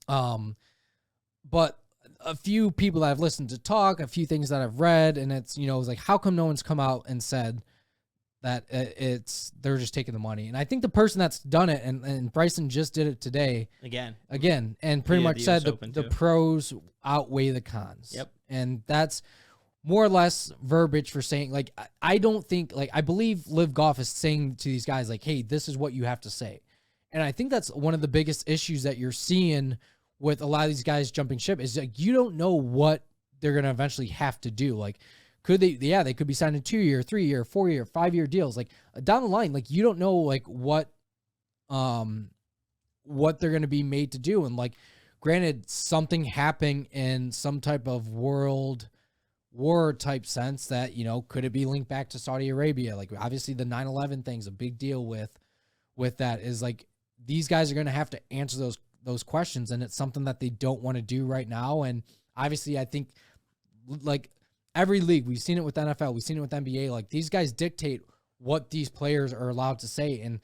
Speaker 1: but a few people that I've listened to talk, a few things that I've read, and it's, you know, it's like, how come no one's come out and said that they're just taking the money? And I think the person that's done it, and Bryson just did it today again, and pretty much said the pros outweigh the cons.
Speaker 2: Yep.
Speaker 1: And that's more or less verbiage for saying, like, I don't think, like, I believe LIV Golf is saying to these guys, like, hey, this is what you have to say. And I think that's one of the biggest issues that you're seeing with a lot of these guys jumping ship is, like, you don't know what they're going to eventually have to do. Like, could they, they could be signing 2-year, 3-year, 4-year, 5-year deals. Like, down the line, like, you don't know, like, what they're going to be made to do. And, like, granted, something happening in some type of world war type sense that, you know, could it be linked back to Saudi Arabia? Like, obviously the 9/11 thing's a big deal with that, is like, these guys are going to have to answer those questions, and it's something that they don't want to do right now. And obviously I think, like, every league, we've seen it with NFL, we've seen it with NBA, like, these guys dictate what these players are allowed to say. And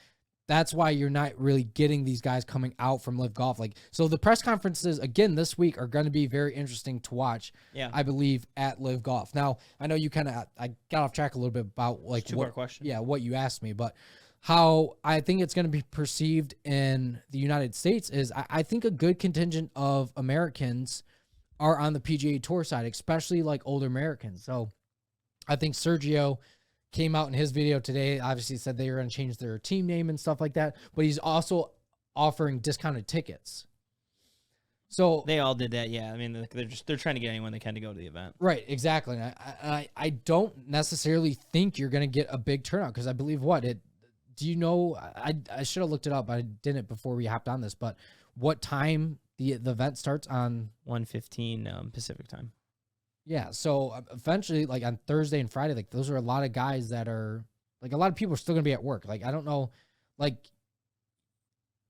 Speaker 1: that's why you're not really getting these guys coming out from LIV Golf. Like, so the press conferences again this week are going to be very interesting to watch.
Speaker 2: Yeah,
Speaker 1: I believe at LIV Golf. Now, I know you I got off track a little bit about, like, what you asked me, but how I think it's going to be perceived in the United States is I think a good contingent of Americans are on the PGA Tour side, especially like older Americans. So I think Sergio came out in his video today, obviously said they were going to change their team name and stuff like that, but he's also offering discounted tickets. So
Speaker 2: they all did that. Yeah. I mean, they're trying to get anyone they can to go to the event.
Speaker 1: Right. Exactly. And I don't necessarily think you're going to get a big turnout, because I believe do you know, I should have looked it up, but I didn't before we hopped on this, but what time the event starts on?
Speaker 2: 1:15 Pacific time.
Speaker 1: Yeah, so eventually, like, on Thursday and Friday, like, those are a lot of guys that are, like, a lot of people are still going to be at work. Like, I don't know, like,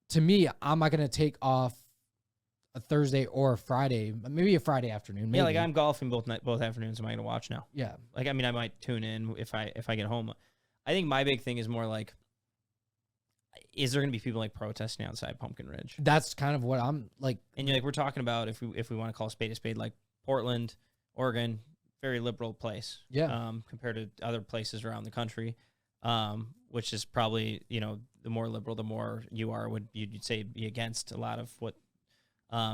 Speaker 1: to me, I'm not going to take off a Thursday or a Friday, maybe a Friday afternoon. Maybe.
Speaker 2: Yeah, like, I'm golfing both afternoons. Am I going to watch now?
Speaker 1: Yeah.
Speaker 2: Like, I mean, I might tune in if I get home. I think my big thing is more like, is there going to be people, like, protesting outside Pumpkin Ridge?
Speaker 1: That's kind of what I'm like.
Speaker 2: And like, we're talking about, if we want to call a spade, like Portland, Oregon, very liberal place.
Speaker 1: Yeah.
Speaker 2: Compared to other places around the country, which is probably, you know, the more liberal, the more you'd say be against a lot of what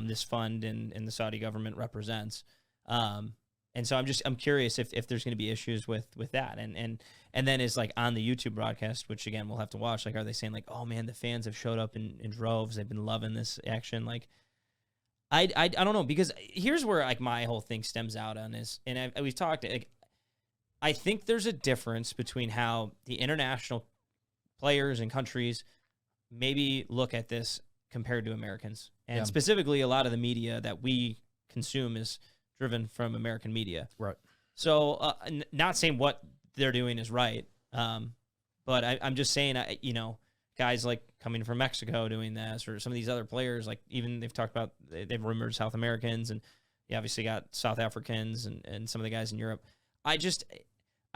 Speaker 2: this fund and the Saudi government represents. And so I'm curious if there's going to be issues with that. And then is, like, on the YouTube broadcast, which again we'll have to watch, like, are they saying, like, oh man, the fans have showed up in droves, they've been loving this action? Like, I don't know, because here's where, like, my whole thing stems out on is, and we've talked, like, I think there's a difference between how the international players and countries maybe look at this compared to Americans. And specifically, a lot of the media that we consume is driven from American media.
Speaker 1: Right.
Speaker 2: So not saying what they're doing is right, but I'm just saying, you know, guys like coming from Mexico doing this, or some of these other players, like, even they've talked about, they've rumored South Americans, and you obviously got South Africans and some of the guys in Europe. I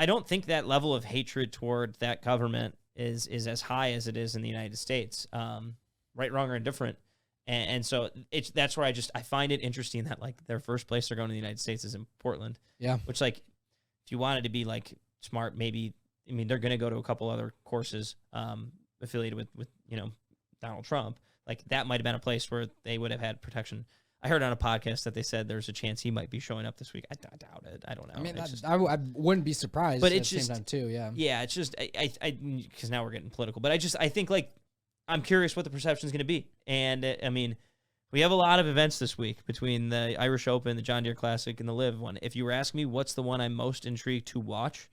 Speaker 2: don't think that level of hatred toward that government is as high as it is in the United States, right, wrong, or indifferent. And so that's where I find it interesting that, like, their first place they're going to the United States is in Portland.
Speaker 1: Yeah.
Speaker 2: Which, like, if you wanted to be, like, smart, maybe, I mean, they're going to go to a couple other courses affiliated with you know, Donald Trump. Like, that might have been a place where they would have had protection. I heard on a podcast that they said there's a chance he might be showing up this week. I doubt it. I don't know.
Speaker 1: I mean, I wouldn't be surprised.
Speaker 2: But
Speaker 1: at
Speaker 2: it's
Speaker 1: the same time too. Yeah.
Speaker 2: Yeah. It's just because now we're getting political. But I think, like, I'm curious what the perception is going to be. And I mean, we have a lot of events this week between the Irish Open, the John Deere Classic, and the LIV one. If you were asking me what's the one I'm most intrigued to watch,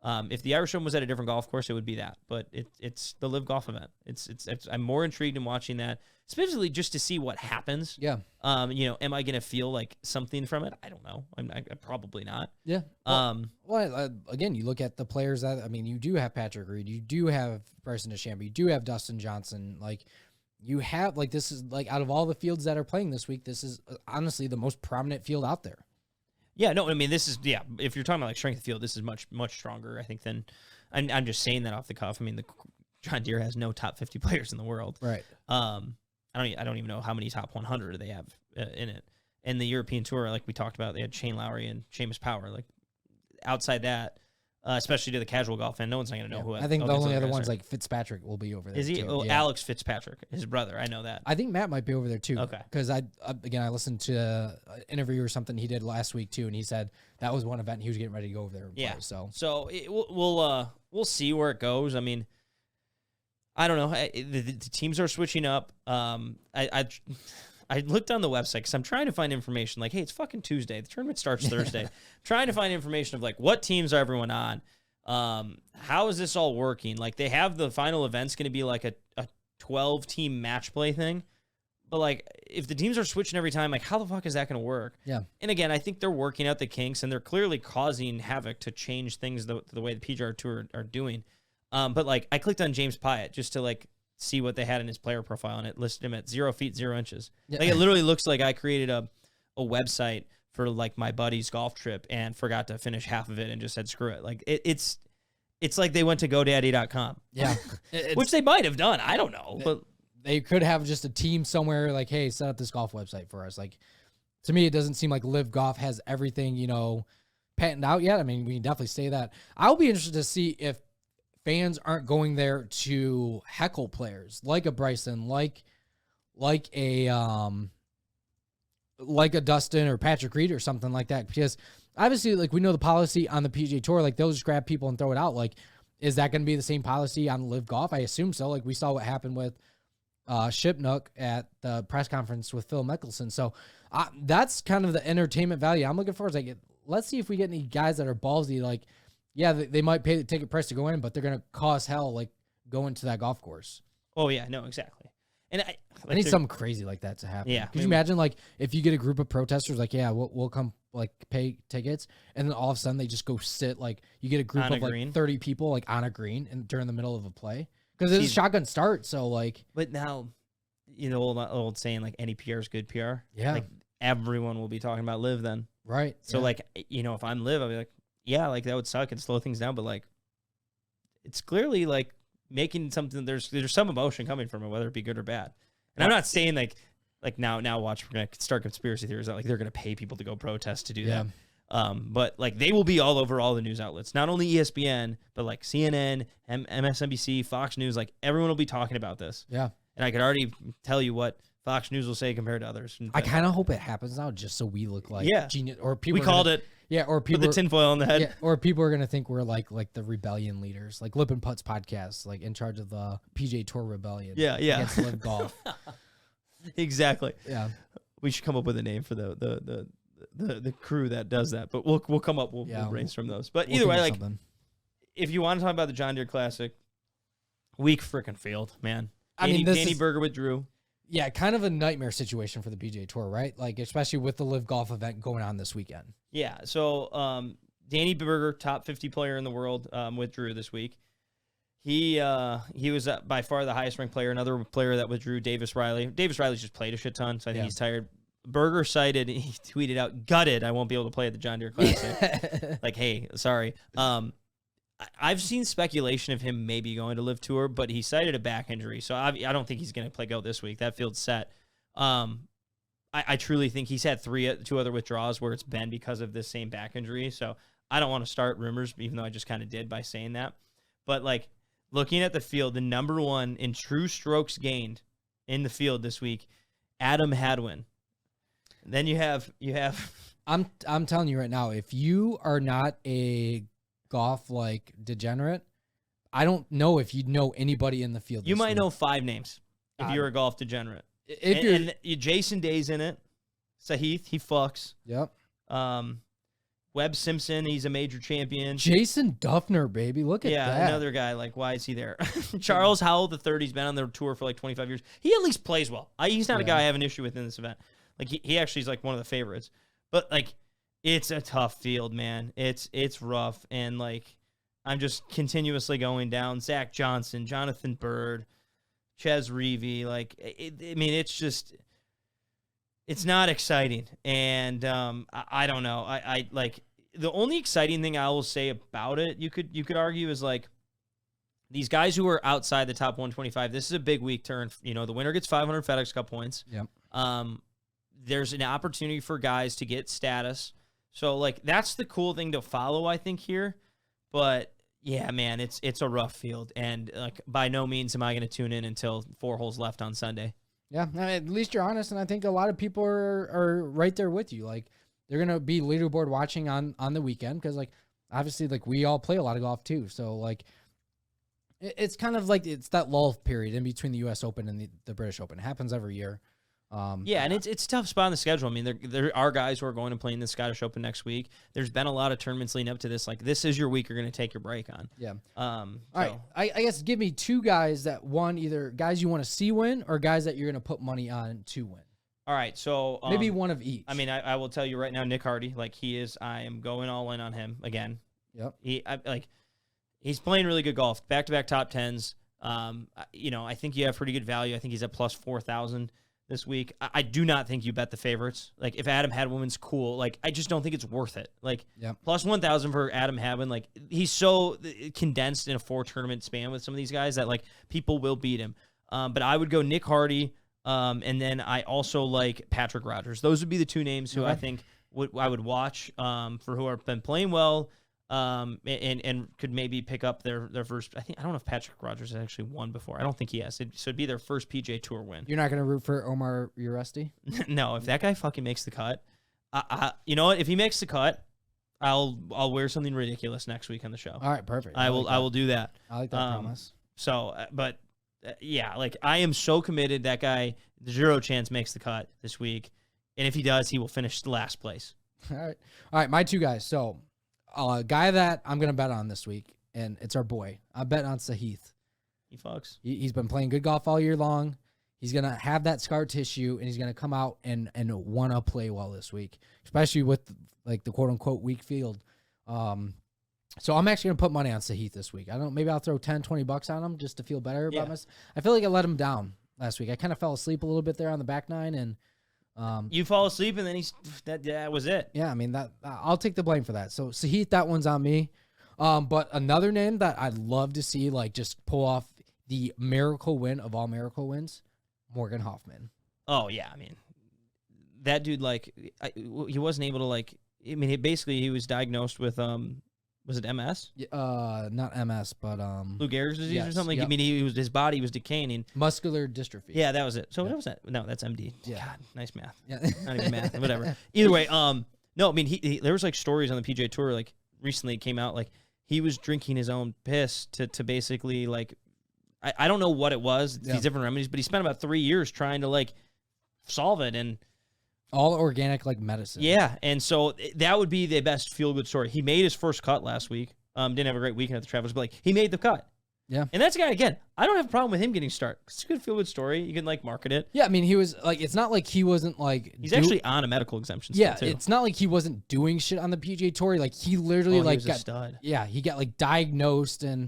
Speaker 2: if the Irish Open was at a different golf course, it would be that. But it's the LIV Golf event. I'm more intrigued in watching that, especially just to see what happens.
Speaker 1: Yeah.
Speaker 2: You know, am I going to feel like something from it? I don't know. I'm probably not.
Speaker 1: Yeah. Well, again, you look at the players that, I mean, you do have Patrick Reed, you do have Bryson DeChambeau, you do have Dustin Johnson. Like, you have like, this is like, out of all the fields that are playing this week, this is honestly the most prominent field out there.
Speaker 2: Yeah, no, I mean, this is, if you're talking about like strength of field, this is much, much stronger, I think, than, I'm just saying that off the cuff. I mean, the John Deere has no top 50 players in the world.
Speaker 1: Right.
Speaker 2: I don't even know how many top 100 they have in it. And the European Tour, like we talked about, they had Shane Lowry and Seamus Power. Like, outside that, especially to the casual golf fan, no one's not going to know who.
Speaker 1: I think the only other one's like Fitzpatrick will be over there.
Speaker 2: Is he?
Speaker 1: Too.
Speaker 2: Oh,
Speaker 1: yeah.
Speaker 2: Alex Fitzpatrick, his brother. I know that.
Speaker 1: I think Matt might be over there too.
Speaker 2: Okay.
Speaker 1: Because I listened to an interview or something he did last week too, and he said that was one event and he was getting ready to go over there. And play,
Speaker 2: So we'll see where it goes. I mean, I don't know. The teams are switching up. I looked on the website because I'm trying to find information. Like, hey, it's fucking Tuesday. The tournament starts Thursday. Trying to find information of like what teams are everyone on. How is this all working? Like, they have the final event's going to be like a 12-team match play thing. But like, if the teams are switching every time, like, how the fuck is that going to work?
Speaker 1: Yeah.
Speaker 2: And again, I think they're working out the kinks and they're clearly causing havoc to change things the way the PGA Tour are doing. But like, I clicked on James Pyatt just to like see what they had in his player profile, and it listed him at 0 feet 0 inches.
Speaker 1: Yeah.
Speaker 2: Like, it literally looks like I created a website for like my buddy's golf trip and forgot to finish half of it and just said screw it. Like, it's like they went to GoDaddy.com.
Speaker 1: Yeah.
Speaker 2: Which they might have done. I don't know. But
Speaker 1: they could have just a team somewhere like, hey, set up this golf website for us. Like, to me, it doesn't seem like LIV Golf has everything, patented out yet. I mean, we can definitely say that. I'll be interested to see if fans aren't going there to heckle players like a Bryson, like a Dustin or Patrick Reed or something like that. Because obviously, like, we know the policy on the PGA Tour, like, they'll just grab people and throw it out. Like, is that going to be the same policy on LIV Golf? I assume so. Like, we saw what happened with Shipnook at the press conference with Phil Mickelson. So that's kind of the entertainment value I'm looking for. Is like, let's see if we get any guys that are ballsy. Like, yeah, they might pay the ticket price to go in, but they're going to cause hell, like, going to that golf course.
Speaker 2: Oh, yeah, no, exactly. And
Speaker 1: I need something crazy like that to happen.
Speaker 2: Yeah.
Speaker 1: Could you imagine, like, if you get a group of protesters, like, yeah, we'll come, like, pay tickets, and then all of a sudden they just go sit, like, you get a group of, like, 30 people, like, on a green and during the middle of a play? Because it's a shotgun start, so, like.
Speaker 2: But now, old saying, like, any PR is good PR.
Speaker 1: Yeah.
Speaker 2: Like, everyone will be talking about LIV then.
Speaker 1: Right.
Speaker 2: So, like, if I'm LIV, I'll be like, yeah, like, that would suck and slow things down, but, like, it's clearly, like, making something, there's some emotion coming from it, whether it be good or bad. And I'm not saying, like now watch, we're going to start conspiracy theories that, like, they're going to pay people to go protest to do that. But, like, they will be all over all the news outlets, not only ESPN, but, like, CNN, MSNBC, Fox News, like, everyone will be talking about this.
Speaker 1: Yeah.
Speaker 2: And I could already tell you what Fox News will say compared to others.
Speaker 1: I kind of hope it happens now just so we look like genius, or people.
Speaker 2: We called it.
Speaker 1: Yeah, or people
Speaker 2: put the tinfoil on the head.
Speaker 1: Yeah, or people are gonna think we're like the rebellion leaders, like Lippin Putts Podcast, like in charge of the PGA Tour rebellion.
Speaker 2: Yeah.
Speaker 1: Against LIV Golf.
Speaker 2: Exactly.
Speaker 1: Yeah.
Speaker 2: We should come up with a name for the crew that does that, but we'll come up. We'll brainstorm those. But either way, like, if you want to talk about the John Deere Classic, weak freaking field, man. Danny Berger withdrew.
Speaker 1: Yeah, kind of a nightmare situation for the PGA Tour, right? Like, especially with the LIV Golf event going on this weekend.
Speaker 2: Yeah, so Danny Berger, top 50 player in the world, withdrew this week. He was by far the highest ranked player. Another player that withdrew, Davis Riley. Davis Riley's just played a shit ton, so I think he's tired. Berger cited, he tweeted out, gutted, I won't be able to play at the John Deere Classic. Like, hey, sorry. I've seen speculation of him maybe going to LIV Tour, but he cited a back injury, so I don't think he's going to go this week. That field's set. I truly think he's had two other withdrawals where it's been because of this same back injury, so I don't want to start rumors, even though I just kind of did by saying that. But, like, looking at the field, the number one in true strokes gained in the field this week, Adam Hadwin. Then you have.
Speaker 1: I'm telling you right now, if you are not a golf like degenerate, I don't know if you know anybody in the field.
Speaker 2: You might know 5 names if you're a golf degenerate. And Jason Day's in it. Sahith, he fucks.
Speaker 1: Yep.
Speaker 2: Webb Simpson, he's a major champion.
Speaker 1: Jason Duffner, baby, look at that.
Speaker 2: Yeah, another guy. Like, why is he there? Charles Howell, the third, he's been on the tour for like 25 years. He at least plays well. He's not a guy I have an issue with in this event. Like, he actually is like one of the favorites. But, like, it's a tough field, man. It's rough, and, like, I'm just continuously going down. Zach Johnson, Jonathan Bird, Ches Reavie. Like, I mean, it's not exciting. And I don't know. I like the only exciting thing I will say about it, you could argue, is like these guys who are outside the top 125. This is a big week to earn. You know, the winner gets 500 FedEx Cup points.
Speaker 1: Yep.
Speaker 2: There's an opportunity for guys to get status. So, like, that's the cool thing to follow, I think, here. But, yeah, man, it's a rough field. And, like, by no means am I going to tune in until 4 holes left on Sunday.
Speaker 1: Yeah, at least you're honest, and I think a lot of people are right there with you. Like, they're going to be leaderboard watching on the weekend because, like, obviously, like, we all play a lot of golf, too. So, like, it's kind of like it's that lull period in between the U.S. Open and the British Open. It happens every year.
Speaker 2: Yeah, and it's a tough spot on the schedule. I mean, there are guys who are going to play in the Scottish Open next week. There's been a lot of tournaments leading up to this. Like, this is your week you're going to take your break on.
Speaker 1: Yeah.
Speaker 2: All
Speaker 1: right. I guess give me 2 guys that either guys you want to see win or guys that you're going to put money on to win.
Speaker 2: All right, so
Speaker 1: maybe one of each.
Speaker 2: I mean, I will tell you right now, Nick Hardy, like I am going all in on him again.
Speaker 1: Yep.
Speaker 2: He's playing really good golf, back-to-back top 10s. I think you have pretty good value. I think he's at plus 4,000 this week. I do not think you bet the favorites. Like, if Adam Hadwin's cool, like, I just don't think it's worth it. Like, plus 1,000 for Adam Hadwin. Like, he's so condensed in a 4-tournament span with some of these guys that, like, people will beat him. But I would go Nick Hardy, and then I also like Patrick Rodgers. Those would be the 2 names who I think I would watch for who have been playing well. And could maybe pick up their first. I don't know if Patrick Rodgers has actually won before. I don't think he has. So it'd be their first PGA Tour win.
Speaker 1: You're not going to root for Omar Yoresti?
Speaker 2: No, if that guy fucking makes the cut, you know what? If he makes the cut, I'll wear something ridiculous next week on the show.
Speaker 1: All right, perfect.
Speaker 2: I will do that.
Speaker 1: I like that promise.
Speaker 2: So, but yeah, like, I am so committed. That guy, 0 chance makes the cut this week, and if he does, he will finish last place.
Speaker 1: All right. My 2 guys. So. A guy that I'm going to bet on this week, and it's our boy. I bet on Sahith.
Speaker 2: He fucks.
Speaker 1: He's been playing good golf all year long. He's going to have that scar tissue, and he's going to come out and want to play well this week, especially with, like, the quote-unquote weak field. So I'm actually going to put money on Sahith this week. maybe I'll throw 10, 20 bucks on him just to feel better about myself. I feel like I let him down last week. I kind of fell asleep a little bit there on the back 9, and
Speaker 2: you fall asleep, and then that was it.
Speaker 1: Yeah, I mean, that I'll take the blame for that. So Sahith, that one's on me. But another name that I'd love to see, like, just pull off the miracle win of all miracle wins, Morgan Hoffman.
Speaker 2: Oh yeah, I mean, that dude, like, he wasn't able to, like, I mean, he was diagnosed with was it MS?
Speaker 1: Not MS, but
Speaker 2: Lou Gehrig's disease or something.
Speaker 1: Yep.
Speaker 2: I mean, his body was decaying.
Speaker 1: Muscular dystrophy.
Speaker 2: Yeah, that was it. So what was that? No, that's MD.
Speaker 1: Yeah.
Speaker 2: God, nice math.
Speaker 1: Yeah.
Speaker 2: Not even math. Whatever. Either way, no, I mean, he there was, like, stories on the PGA Tour, like, recently came out, like, he was drinking his own piss to basically, like, I don't know what it was, these different remedies, but he spent about 3 years trying to, like, solve it, and
Speaker 1: all organic, like, medicine.
Speaker 2: Yeah, and so that would be the best feel-good story. He made his first cut last week. Didn't have a great weekend at the Travelers, but, like, he made the cut.
Speaker 1: Yeah.
Speaker 2: And that's a guy, again, I don't have a problem with him getting start. It's a good feel-good story. You can, like, market it.
Speaker 1: Yeah, I mean, he was, like, it's not like he wasn't, like...
Speaker 2: He's actually on a medical exemption
Speaker 1: still,
Speaker 2: too.
Speaker 1: It's not like he wasn't doing shit on the PGA Tour. Like, he literally,
Speaker 2: he was
Speaker 1: got...
Speaker 2: a stud.
Speaker 1: Yeah, he got, like, diagnosed with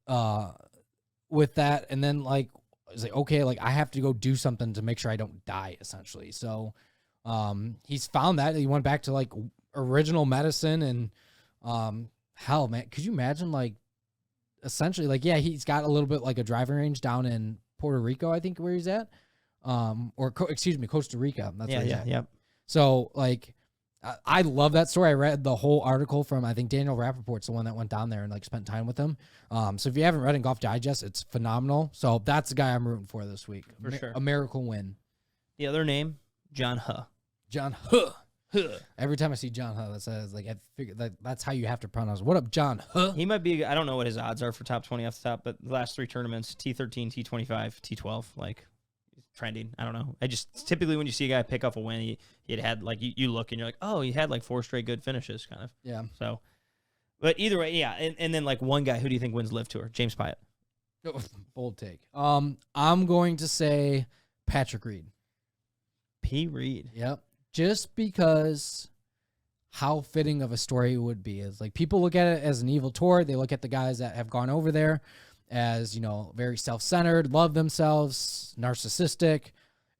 Speaker 1: that, and then, like, it's like, okay, like, I have to go do something to make sure I don't die, essentially. So he's found that. He went back to, like, original medicine, and hell, man, could you imagine, like, essentially, like, yeah, he's got a little bit like a driving range down in Puerto Rico, I think, where he's at, Costa Rica. That's where he's at.
Speaker 2: Yeah.
Speaker 1: So, like, I love that story. I read the whole article from, I think, Daniel Rappaport's the one that went down there and, like, spent time with him. So if you haven't read in Golf Digest, it's phenomenal. So that's the guy I'm rooting for this week.
Speaker 2: For sure.
Speaker 1: A miracle win.
Speaker 2: The other name, John Huh.
Speaker 1: John Huh. Every time I see John Huh, that says, like, I figure that's how you have to pronounce. What up, John Huh?
Speaker 2: He might be, I don't know what his odds are for top 20 off the top, but the last 3 tournaments, T13, T25, T12, like, trending. I don't know. I just, typically when you see a guy pick up a win, he had like, you look and you're like, oh, he had like 4 straight good finishes, kind of.
Speaker 1: Yeah.
Speaker 2: So, but either way, yeah. And then, like, one guy, who do you think wins LIV Tour? James Pyatt.
Speaker 1: Oh, bold take. I'm going to say Patrick Reed.
Speaker 2: P. Reed.
Speaker 1: Yep. Just because how fitting of a story it would be. Is like, people look at it as an evil tour. They look at the guys that have gone over there. as, very self-centered, love themselves, narcissistic.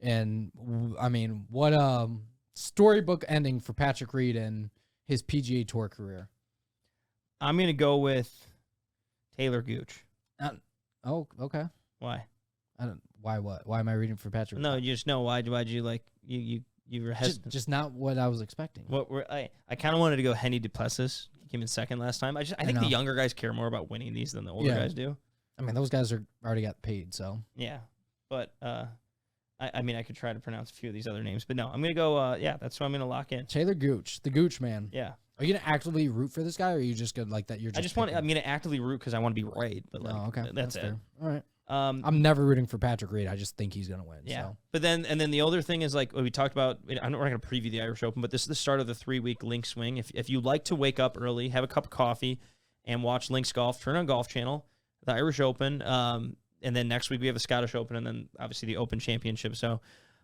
Speaker 1: And I mean, what a storybook ending for Patrick Reed and his PGA Tour career.
Speaker 2: I'm going to go with Taylor Gooch.
Speaker 1: Okay.
Speaker 2: Why?
Speaker 1: Why what? Why am I reading for Patrick?
Speaker 2: No, you just know why'd you like you were hesitant.
Speaker 1: Just not what I was expecting.
Speaker 2: I kind of wanted to go Henny Duplessis. He came in second last time. I think the younger guys care more about winning these than the older guys do.
Speaker 1: I mean, those guys are already got paid, so.
Speaker 2: Yeah. But I mean, I could try to pronounce a few of these other names, but no, I'm going to go, that's what I'm going to lock in.
Speaker 1: Taylor Gooch, the Gooch man.
Speaker 2: Yeah.
Speaker 1: Are you going to actively root for this guy, or are you just going to like that? I'm
Speaker 2: going to actively root because I want to be right, but
Speaker 1: okay.
Speaker 2: That's it.
Speaker 1: Fair. All right. I'm never rooting for Patrick Reed. I just think he's going to win.
Speaker 2: Yeah.
Speaker 1: So.
Speaker 2: But then the other thing is like we talked about, I'm not going to preview the Irish Open, but this is the start of the 3-week Link swing. If you like to wake up early, have a cup of coffee, and watch Links Golf, turn on Golf Channel, the Irish Open, and then next week we have a Scottish Open, and then obviously the Open Championship. So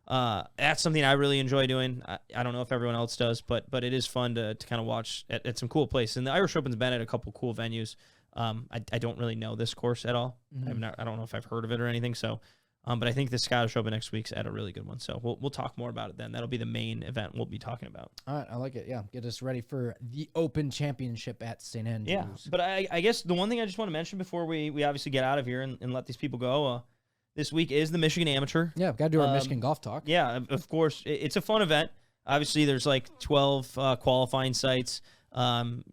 Speaker 2: that's something I really enjoy doing. I don't know if everyone else does, but it is fun to kind of watch at some cool places. And the Irish Open's been at a couple cool venues. I don't really know this course at all.
Speaker 1: Mm-hmm.
Speaker 2: I don't know if I've heard of it or anything. So, but I think the Scottish Open next week's at a really good one. So we'll talk more about it then. That'll be the main event we'll be talking about.
Speaker 1: All right, I like it. Yeah, get us ready for the Open Championship at St. Andrews.
Speaker 2: Yeah, but I guess the one thing I just want to mention before we obviously get out of here and let these people go. This week is the Michigan Amateur.
Speaker 1: Yeah, we've got to do our Michigan golf talk.
Speaker 2: Yeah, of course. It's a fun event. Obviously, there's like 12 qualifying sites. 10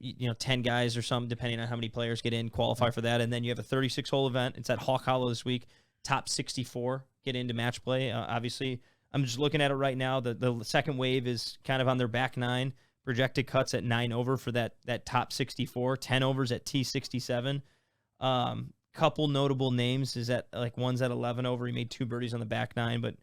Speaker 2: guys or something, depending on how many players get in, qualify for that. And then you have a 36-hole event. It's at Hawk Hollow this week. Top 64 get into match play. Obviously, I'm just looking at it right now. The second wave is kind of on their back nine. Projected cuts at 9 over for that top 64. 10 overs at T67. Couple notable names is that like one's at 11 over. He made 2 birdies on the back nine, but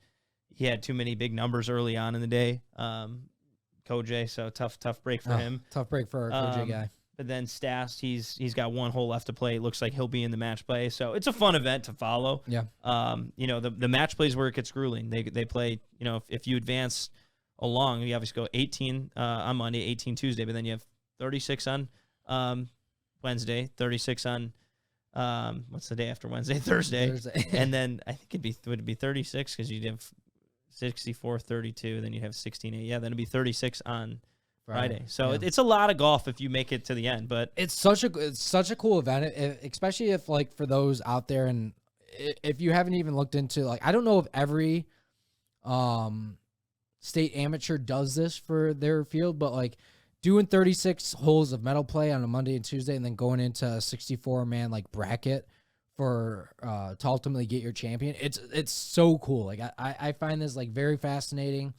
Speaker 2: he had too many big numbers early on in the day. Koj, so tough break for him.
Speaker 1: Tough break for our Koj guy.
Speaker 2: But then Stas, he's got 1 hole left to play. It looks like he'll be in the match play. So it's a fun event to follow.
Speaker 1: Yeah.
Speaker 2: The match play is where it gets grueling. They play, if you advance along, you obviously go 18 on Monday, 18 Tuesday, but then you have 36 on Wednesday, 36 on what's the day after Wednesday? Thursday. And then I think would it be 36 because you'd have 64, 32, then you have 16, 8. Yeah, then it'd be 36 on Friday. So it's a lot of golf if you make it to the end. But
Speaker 1: it's such a cool event, especially if like for those out there, and if you haven't even looked into like I don't know if every state amateur does this for their field, but like doing 36 holes of medal play on a Monday and Tuesday, and then going into a 64-man like bracket for to ultimately get your champion. It's so cool. Like I find this like very fascinating.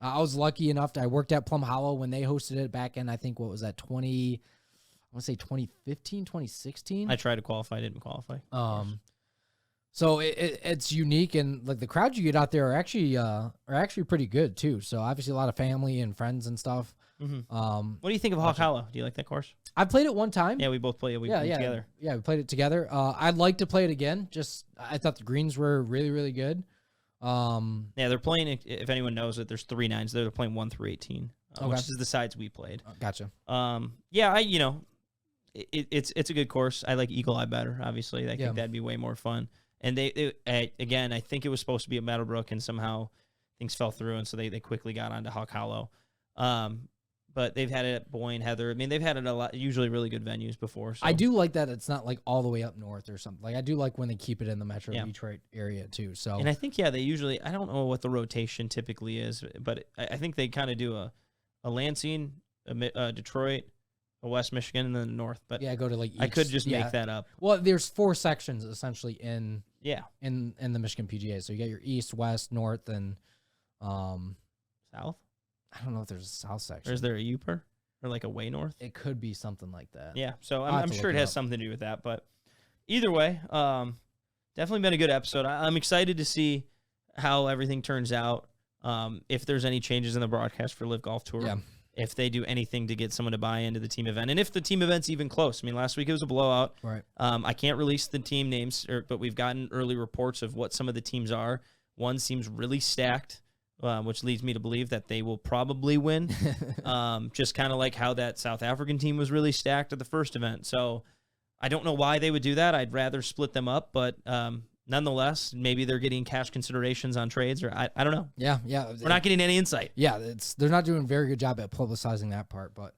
Speaker 1: I was lucky enough I worked at Plum Hollow when they hosted it back in, I think, what was that, 2015, 2016?
Speaker 2: I tried to qualify, didn't qualify.
Speaker 1: So it's unique, and like the crowds you get out there are actually pretty good too. So obviously a lot of family and friends and stuff.
Speaker 2: Mm-hmm. What do you think of Hawk Hollow? Do you like that course?
Speaker 1: I played it one time.
Speaker 2: Yeah, we both played it. We played together.
Speaker 1: Yeah, we played it together. I'd like to play it again. I thought the greens were really, really good.
Speaker 2: Yeah, they're playing. If anyone knows it, there's 3 nines. They're playing 1 through 18, which is the sides we played.
Speaker 1: Gotcha.
Speaker 2: Yeah, it's a good course. I like Eagle Eye better. Obviously, I think that'd be way more fun. And they again, I think it was supposed to be at Meadowbrook, and somehow things fell through, and so they quickly got onto Hawk Hollow. But they've had it at Boyne, Heather. I mean, they've had it a lot, usually really good venues before. So.
Speaker 1: I do like that it's not like all the way up north or something. Like I do like when they keep it in the Metro Detroit area too. So
Speaker 2: and I think they usually, I don't know what the rotation typically is, but I think they kind of do a Lansing, a Detroit, a West Michigan, and then the North. But
Speaker 1: go to like each,
Speaker 2: I could just make that up.
Speaker 1: Well, there's 4 sections essentially in
Speaker 2: in
Speaker 1: the Michigan PGA. So you got your East, West, North, and
Speaker 2: South.
Speaker 1: I don't know if there's a South section.
Speaker 2: Or is there a Uper or like a way north?
Speaker 1: It could be something like that.
Speaker 2: Yeah, so I'm sure it has something to do with that. But either way, definitely been a good episode. I'm excited to see how everything turns out. If there's any changes in the broadcast for LIV Golf Tour.
Speaker 1: Yeah.
Speaker 2: If they do anything to get someone to buy into the team event. And if the team event's even close. I mean, last week it was a blowout.
Speaker 1: Right.
Speaker 2: I can't release the team names, but we've gotten early reports of what some of the teams are. One seems really stacked. Which leads me to believe that they will probably win, just kind of like how that South African team was really stacked at the first event. So I don't know why they would do that. I'd rather split them up, but nonetheless, maybe they're getting cash considerations on trades, or I don't know.
Speaker 1: Yeah.
Speaker 2: We're not getting any insight.
Speaker 1: Yeah, they're not doing a very good job at publicizing that part, but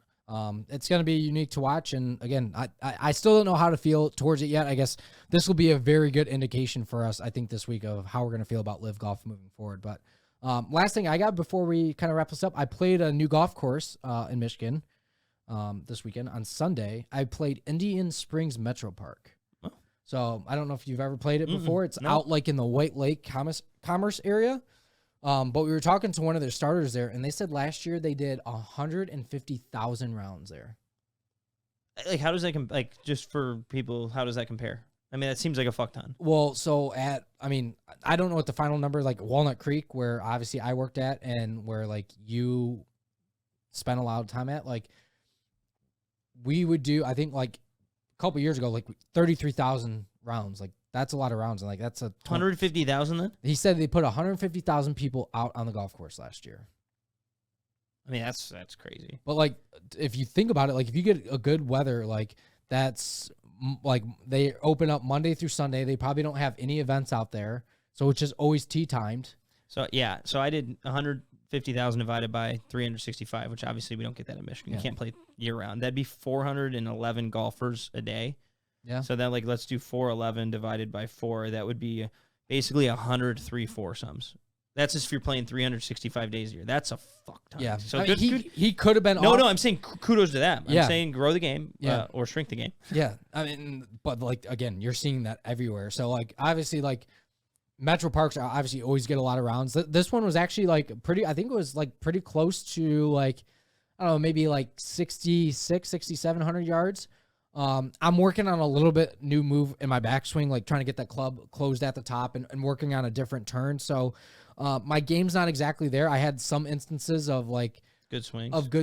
Speaker 1: it's going to be unique to watch. And again, I still don't know how to feel towards it yet. I guess this will be a very good indication for us, I think, this week of how we're going to feel about LIV Golf moving forward. But last thing I got before we kind of wrap this up, I played a new golf course in Michigan this weekend. On Sunday, I played Indian Springs Metro Park. Oh. So I don't know if you've ever played it before. It's out like in the White Lake Commerce area. But we were talking to one of their starters there, and they said last year they did 150,000 rounds there.
Speaker 2: Like, how does that just for people? How does that compare? I mean, that seems like a fuck ton.
Speaker 1: Well, so I don't know what the final number, like Walnut Creek, where obviously I worked at, and where like you spent a lot of time at, like we would do, I think like a couple years ago, like 33,000 rounds, like. That's a lot of rounds, and like that's
Speaker 2: 150,000. Then
Speaker 1: he said they put 150,000 people out on the golf course last year.
Speaker 2: I mean, that's crazy.
Speaker 1: But like, if you think about it, like if you get a good weather, like that's like they open up Monday through Sunday. They probably don't have any events out there, so it's just always tee timed.
Speaker 2: So yeah, so I did 150,000 divided by 365, which obviously we don't get that in Michigan. You can't play year round. That'd be 411 golfers a day.
Speaker 1: Yeah.
Speaker 2: So then, like, let's do 411 divided by 4. That would be basically 103 foursomes. That's just if you're playing 365 days a year. That's a fuck ton.
Speaker 1: Yeah.
Speaker 2: So
Speaker 1: I mean, he could have been.
Speaker 2: No, I'm saying kudos to them. I'm
Speaker 1: Yeah.
Speaker 2: saying grow the game, or shrink the game.
Speaker 1: Yeah. I mean, but like again, you're seeing that everywhere. So like, obviously, like Metro Parks are obviously always get a lot of rounds. This one was actually like pretty. I think it was like pretty close to like, I don't know, maybe like 6,700 yards. I'm working on a little bit new move in my backswing, like trying to get that club closed at the top and working on a different turn. So, my game's not exactly there. I had some instances of like
Speaker 2: good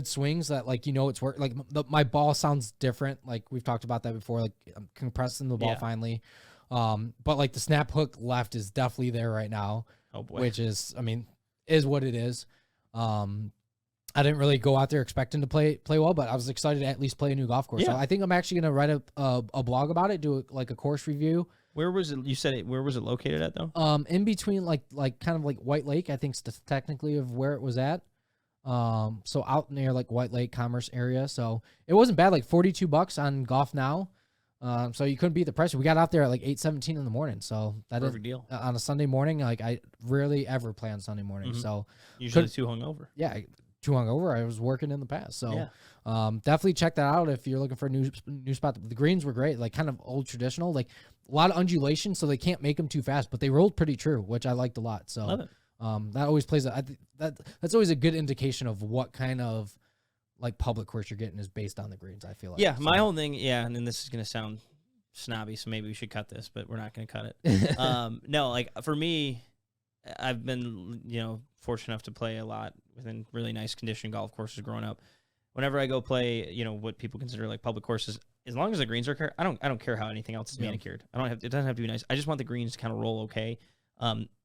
Speaker 2: swings
Speaker 1: that like, it's work. Like my ball sounds different. Like we've talked about that before, like I'm compressing the ball finally. But like the snap hook left is definitely there right now, which is, is what it is. I didn't really go out there expecting to play well, but I was excited to at least play a new golf course. Yeah. So I think I'm actually going to write a blog about it, do a course review.
Speaker 2: Where was it? You said it. Where was it located at though?
Speaker 1: In between like kind of like White Lake, I think technically of where it was at. So out near like White Lake Commerce area. So it wasn't bad. Like $42 on Golf Now. So you couldn't beat the price. We got out there at like 8:17 in the morning. So that
Speaker 2: perfect deal
Speaker 1: on a Sunday morning. Like I rarely ever play on Sunday morning. Mm-hmm. So
Speaker 2: usually too hungover.
Speaker 1: Yeah. Too hungover. I was working in the past. So definitely check that out if you're looking for a new spot. The greens were great, like kind of old traditional, like a lot of undulation, so they can't make them too fast, but they rolled pretty true, which I liked a lot. So
Speaker 2: love it.
Speaker 1: That always plays that's always a good indication of what kind of like public course you're getting is based on the greens, I feel like.
Speaker 2: Yeah, my whole thing, and then this is going to sound snobby, so maybe we should cut this, but we're not going to cut it. No, like for me, I've been, fortunate enough to play a lot within really nice condition golf courses growing up. Whenever I go play, what people consider like public courses, as long as the greens are, I don't care how anything else is manicured. It doesn't have to be nice. I just want the greens to kind of roll okay.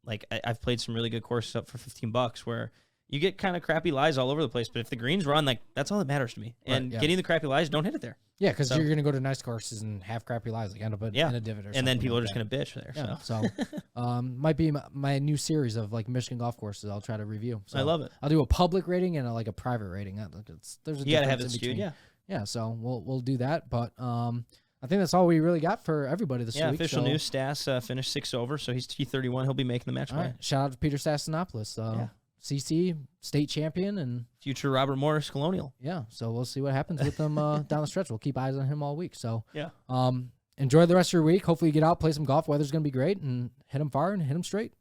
Speaker 2: Like I've played some really good courses up for $15 where you get kind of crappy lies all over the place, but if the greens run, like that's all that matters to me. And getting the crappy lies, don't hit it there.
Speaker 1: Yeah, because you're going to go to nice courses and have crappy lies, like end up in a divot or something.
Speaker 2: And then people are just going to bitch there.
Speaker 1: Yeah, so might be my new series of like Michigan golf courses I'll try to review. So
Speaker 2: I love it.
Speaker 1: I'll do a public rating and a private rating. There's a
Speaker 2: you got to have
Speaker 1: it
Speaker 2: skewed,
Speaker 1: yeah. So we'll do that. But I think that's all we really got for everybody this week.
Speaker 2: Yeah, official news. Stas finished 6 over, so he's T31. He'll be making the match play.
Speaker 1: Right. Shout out to Peter Stassinopoulos. CC, state champion, and
Speaker 2: future Robert Morris Colonial.
Speaker 1: Yeah, so we'll see what happens with him down the stretch. We'll keep eyes on him all week. So
Speaker 2: yeah,
Speaker 1: enjoy the rest of your week. Hopefully you get out, play some golf. Weather's going to be great, and hit them far and hit them straight.